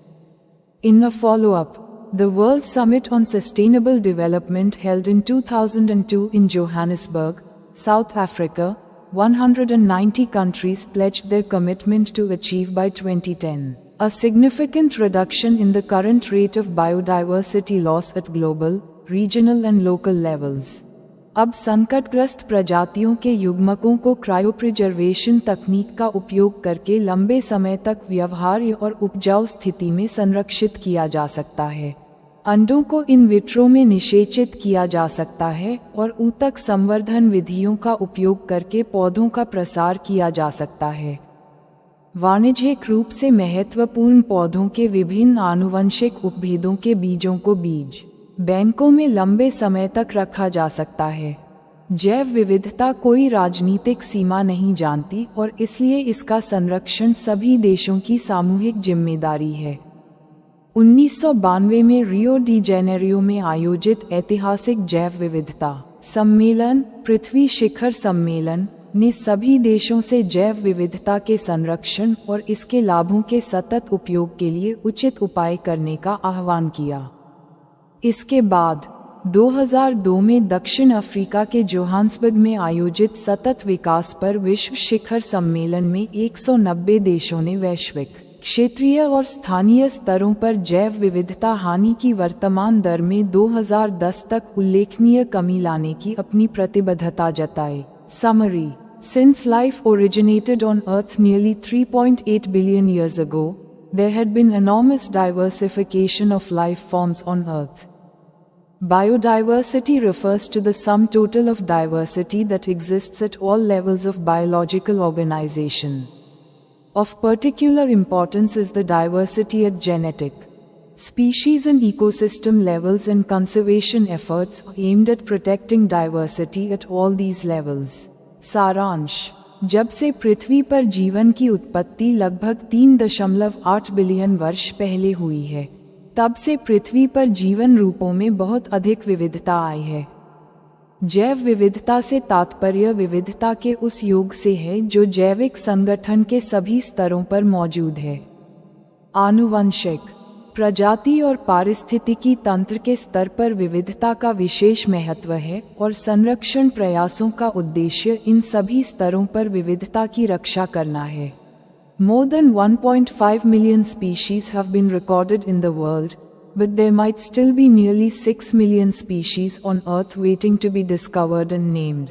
In a follow-up, the World Summit on Sustainable Development held in 2002 in Johannesburg, South Africa, 190 countries pledged their commitment to achieve by 2010 a significant reduction in the current rate of biodiversity loss at global, regional and local levels. अब संकटग्रस्त प्रजातियों के युग्मकों को cryopreservation तकनीक का उपयोग करके लंबे समय तक व्यवहार्य और उपजाऊ स्थिति में संरक्षित किया जा सकता है। अंडों को इन विट्रो में निषेचित किया जा सकता है और ऊतक संवर्धन विधियों का उपयोग करके पौधों का प्रसार किया जा सकता है। वाणिज्यिक रूप से महत्वपूर्ण पौधों के विभिन्न आनुवंशिक उपभेदों के बीजों को बीज बैंकों में लंबे समय तक रखा जा सकता है। जैव विविधता कोई राजनीतिक सीमा नहीं जानती और इसलिए इसका संरक्षण सभी देशों की सामूहिक जिम्मेदारी है। 1992 में रियो डी जेनेरियो में आयोजित ऐतिहासिक जैव विविधता सम्मेलन, पृथ्वी शिखर सम्मेलन, ने सभी देशों से जैव विविधता के संरक्षण और इसके लाभों के सतत उपयोग के लिए उचित उपाय करने का आह्वान किया। इसके बाद 2002 में दक्षिण अफ्रीका के जोहान्सबर्ग में आयोजित सतत विकास पर विश्व शिखर सम्मेलन में 190 देशों ने वैश्विक, क्षेत्रीय और स्थानीय स्तरों पर जैव विविधता हानि की वर्तमान दर में 2010 तक उल्लेखनीय कमी लाने की अपनी प्रतिबद्धता जताई। Summary: Since life originated on Earth nearly 3.8 billion years ago, there had been enormous diversification of life forms on Earth. Biodiversity refers to the sum total of diversity that exists at all levels of biological organization. Of particular importance is the diversity at genetic, species and ecosystem levels, and conservation efforts aimed at protecting diversity at all these levels. सारांश: जब से पृथ्वी पर जीवन की उत्पत्ति लगभग 3.8 billion वर्ष पहले हुई है, तब से पृथ्वी पर जीवन रूपों में बहुत अधिक विविधता आई है। जैव विविधता से तात्पर्य विविधता के उस योग से है जो जैविक संगठन के सभी स्तरों पर मौजूद है। आनुवंशिक, प्रजाति और पारिस्थितिकी तंत्र के स्तर पर विविधता का विशेष महत्व है और संरक्षण प्रयासों का उद्देश्य इन सभी स्तरों पर विविधता की रक्षा करना है। More than 1.5 million species have been recorded in the world, but there might still be nearly 6 million species on Earth waiting to be discovered and named.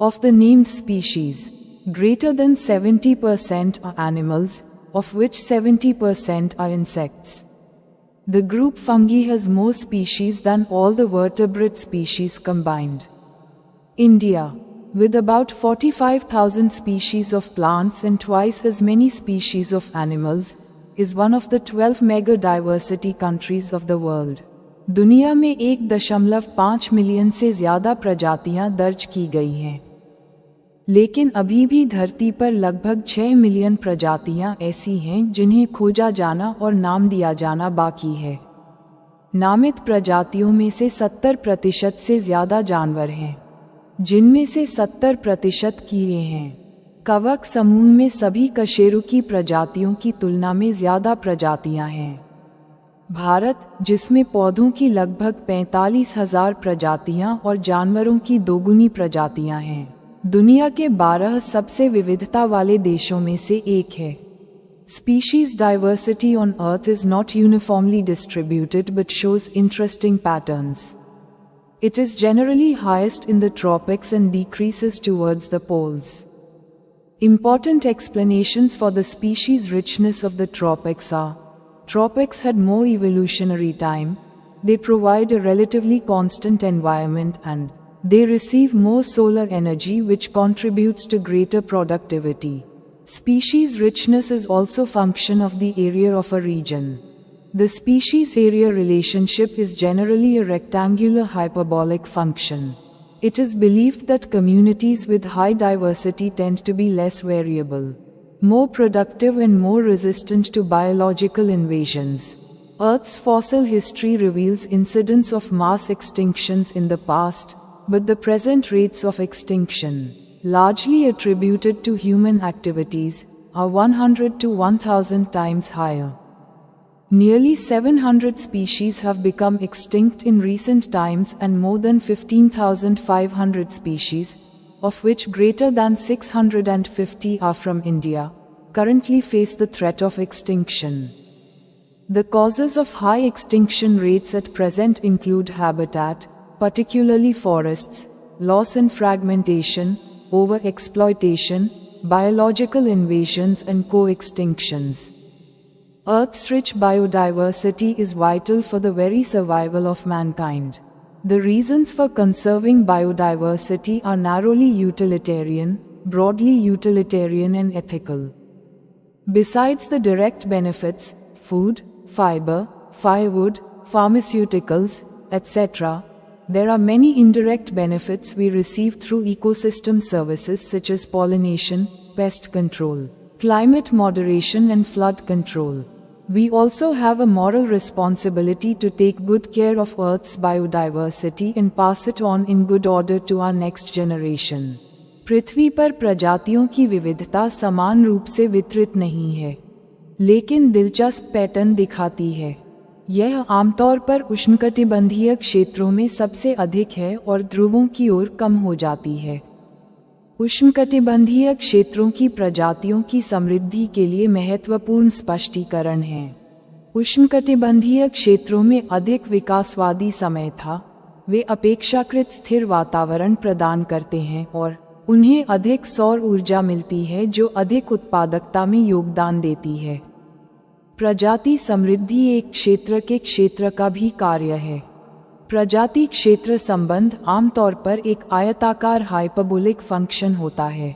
Of the named species, greater than 70% are animals, of which 70% are insects. The group fungi has more species than all the vertebrate species combined. India, with about 45,000 species of plants and twice as many species of animals, is one of the 12 mega diversity countries of the world. दुनिया में 1.5 million से ज़्यादा प्रजातियां दर्ज की गई हैं, लेकिन अभी भी धरती पर लगभग 6 मिलियन प्रजातियां ऐसी हैं जिन्हें खोजा जाना और नाम दिया जाना बाकी है। नामित प्रजातियों में से 70% से ज़्यादा जानवर हैं, जिनमें से 70% कीड़े हैं। कवक समूह में सभी कशेरुकी प्रजातियों की तुलना में ज़्यादा प्रजातियां हैं। भारत, जिसमें पौधों की लगभग 45,000 प्रजातियां और जानवरों की दोगुनी प्रजातियां हैं, दुनिया के 12 सबसे विविधता वाले देशों में से एक है। Species diversity on Earth is not uniformly distributed but shows interesting patterns. It is generally highest in the tropics and decreases towards the poles. Important explanations for the species richness of the tropics are: tropics had more evolutionary time, they provide a relatively constant environment, and they receive more solar energy which contributes to greater productivity. Species richness is also function of the area of a region. The species-area relationship is generally a rectangular hyperbolic function. It is believed that communities with high diversity tend to be less variable, more productive and more resistant to biological invasions. Earth's fossil history reveals incidents of mass extinctions in the past, but the present rates of extinction, largely attributed to human activities, are 100 to 1,000 times higher. Nearly 700 species have become extinct in recent times, and more than 15,500 species, of which greater than 650 are from India, currently face the threat of extinction. The causes of high extinction rates at present include habitat, particularly forests, loss and fragmentation, overexploitation, biological invasions and co-extinctions. Earth's rich biodiversity is vital for the very survival of mankind. The reasons for conserving biodiversity are narrowly utilitarian, broadly utilitarian and ethical. Besides the direct benefits, food, fiber, firewood, pharmaceuticals, etc., there are many indirect benefits we receive through ecosystem services such as pollination, pest control, climate moderation and flood control. We also have a moral responsibility to take good care of Earth's biodiversity and pass it on in good order to our next generation. पृथ्वी पर प्रजातियों की विविधता समान रूप से वितरित नहीं है, लेकिन दिलचस्प पैटर्न दिखाती है। यह आमतौर पर उष्णकटिबंधीय क्षेत्रों में सबसे अधिक है और ध्रुवों की ओर कम हो जाती है। उष्णकटिबंधीय क्षेत्रों की प्रजातियों की समृद्धि के लिए महत्वपूर्ण स्पष्टीकरण है। उष्णकटिबंधीय क्षेत्रों में अधिक विकासवादी समय था, वे अपेक्षाकृत स्थिर वातावरण प्रदान करते हैं और उन्हें अधिक सौर ऊर्जा मिलती है जो अधिक उत्पादकता में योगदान देती है। प्रजाति समृद्धि एक क्षेत्र के क्षेत्र का भी कार्य है। प्रजाति क्षेत्र संबंध आमतौर पर एक आयताकार हाइपरबोलिक फंक्शन होता है।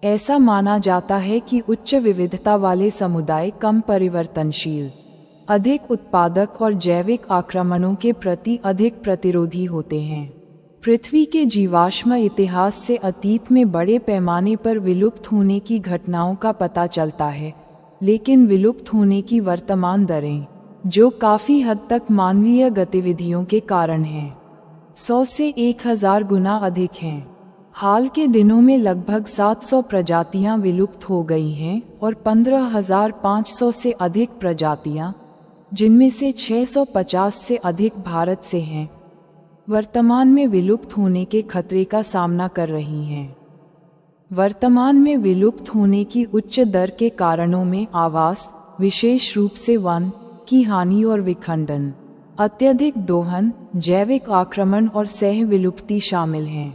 ऐसा माना जाता है कि उच्च विविधता वाले समुदाय कम परिवर्तनशील, अधिक उत्पादक और जैविक आक्रमणों के प्रति अधिक प्रतिरोधी होते हैं। पृथ्वी के जीवाश्म इतिहास से अतीत में बड़े पैमाने पर विलुप्त होने की घटनाओं का पता चलता है, लेकिन विलुप्त होने की वर्तमान दरें, जो काफ़ी हद तक मानवीय गतिविधियों के कारण हैं, 100 से 1000 गुना अधिक हैं। हाल के दिनों में लगभग 700 प्रजातियां विलुप्त हो गई हैं और 15,500 से अधिक प्रजातियां, जिनमें से 650 से अधिक भारत से हैं, वर्तमान में विलुप्त होने के खतरे का सामना कर रही हैं। वर्तमान में विलुप्त होने की उच्च दर के कारणों में आवास, विशेष रूप से वन की हानि और विखंडन, अत्यधिक दोहन, जैविक आक्रमण और सह विलुप्ति शामिल हैं।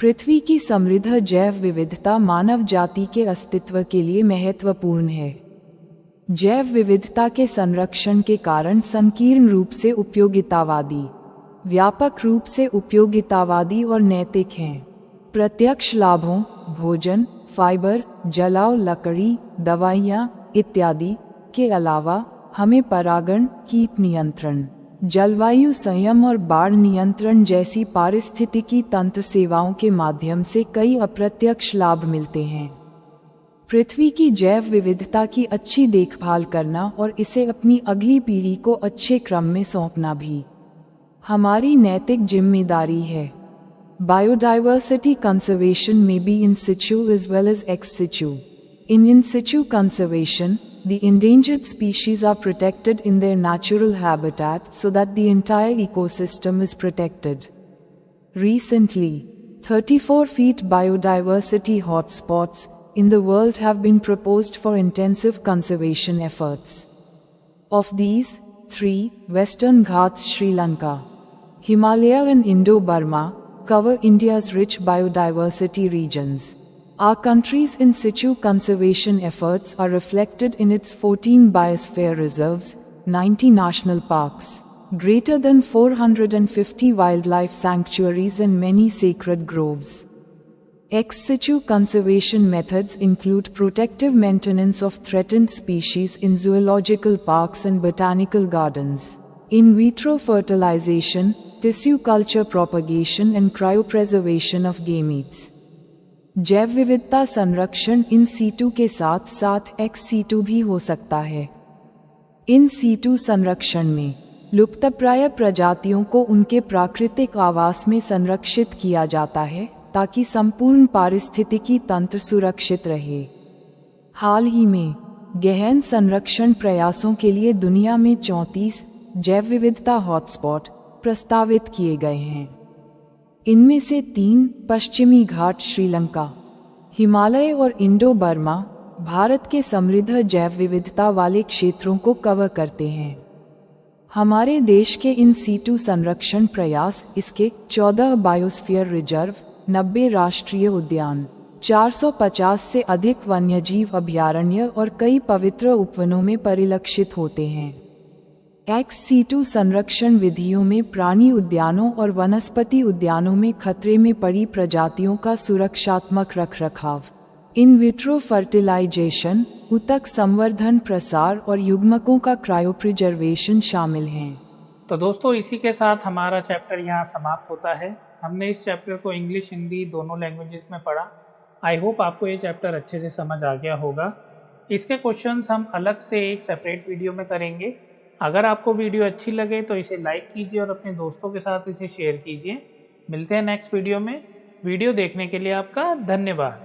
पृथ्वी की समृद्ध जैव विविधता मानव जाति के अस्तित्व के लिए महत्वपूर्ण है। जैव विविधता के संरक्षण के कारण संकीर्ण रूप से उपयोगितावादी, व्यापक रूप से उपयोगितावादी और नैतिक हैं। प्रत्यक्ष लाभों, भोजन, फाइबर, जलाव, लकड़ी, दवाइयाँ इत्यादि के अलावा हमें परागण, कीट नियंत्रण, जलवायु संयम और बाढ़ नियंत्रण जैसी पारिस्थितिकी तंत्र सेवाओं के माध्यम से कई अप्रत्यक्ष लाभ मिलते हैं। पृथ्वी की जैव विविधता की अच्छी देखभाल करना और इसे अपनी अगली पीढ़ी को अच्छे क्रम में सौंपना भी हमारी नैतिक जिम्मेदारी है। Biodiversity conservation may be in situ as well as ex situ. In situ conservation, the endangered species are protected in their natural habitat so that the entire ecosystem is protected. Recently, 34 feet biodiversity hotspots in the world have been proposed for intensive conservation efforts. Of these, 3, Western Ghats Sri Lanka, Himalaya and Indo-Burma, cover India's rich biodiversity regions. Our country's in situ conservation efforts are reflected in its 14 biosphere reserves, 90 national parks, greater than 450 wildlife sanctuaries and many sacred groves. Ex situ conservation methods include protective maintenance of threatened species in zoological parks and botanical gardens, in vitro fertilization, tissue culture propagation and cryopreservation of gametes. जैव विविधता संरक्षण in situ के साथ साथ ex situ भी हो सकता है। इन सीटू संरक्षण में लुप्तप्राय प्रजातियों को उनके प्राकृतिक आवास में संरक्षित किया जाता है ताकि संपूर्ण पारिस्थितिकी तंत्र सुरक्षित रहे। हाल ही में गहन संरक्षण प्रयासों के लिए दुनिया में 34 जैव विविधता हॉटस्पॉट प्रस्तावित किए गए हैं। इनमें से 3 पश्चिमी घाट श्रीलंका, हिमालय और इंडो बर्मा भारत के समृद्ध जैव विविधता वाले क्षेत्रों को कवर करते हैं। हमारे देश के इन सीटू संरक्षण प्रयास इसके 14 बायोस्फीयर रिजर्व, 90 राष्ट्रीय उद्यान, 450 से अधिक वन्यजीव अभयारण्य और कई पवित्र उपवनों में परिलक्षित होते हैं। एक्स सीटू संरक्षण विधियों में प्राणी उद्यानों और वनस्पति उद्यानों में खतरे में पड़ी प्रजातियों का सुरक्षात्मक रखरखाव, इन विट्रो फर्टिलाइजेशन, ऊतक संवर्धन प्रसार और युग्मकों का क्रायोप्रिजर्वेशन शामिल हैं। तो दोस्तों, इसी के साथ हमारा चैप्टर यहाँ समाप्त होता है। हमने इस चैप्टर को इंग्लिश हिंदी दोनों लैंग्वेजेस में पढ़ा। आई होप आपको ये चैप्टर अच्छे से समझ आ गया होगा। इसके क्वेश्चंस हम अलग से एक सेपरेट वीडियो में करेंगे। अगर आपको वीडियो अच्छी लगे तो इसे लाइक कीजिए और अपने दोस्तों के साथ इसे शेयर कीजिए। मिलते हैं नेक्स्ट वीडियो में। वीडियो देखने के लिए आपका धन्यवाद।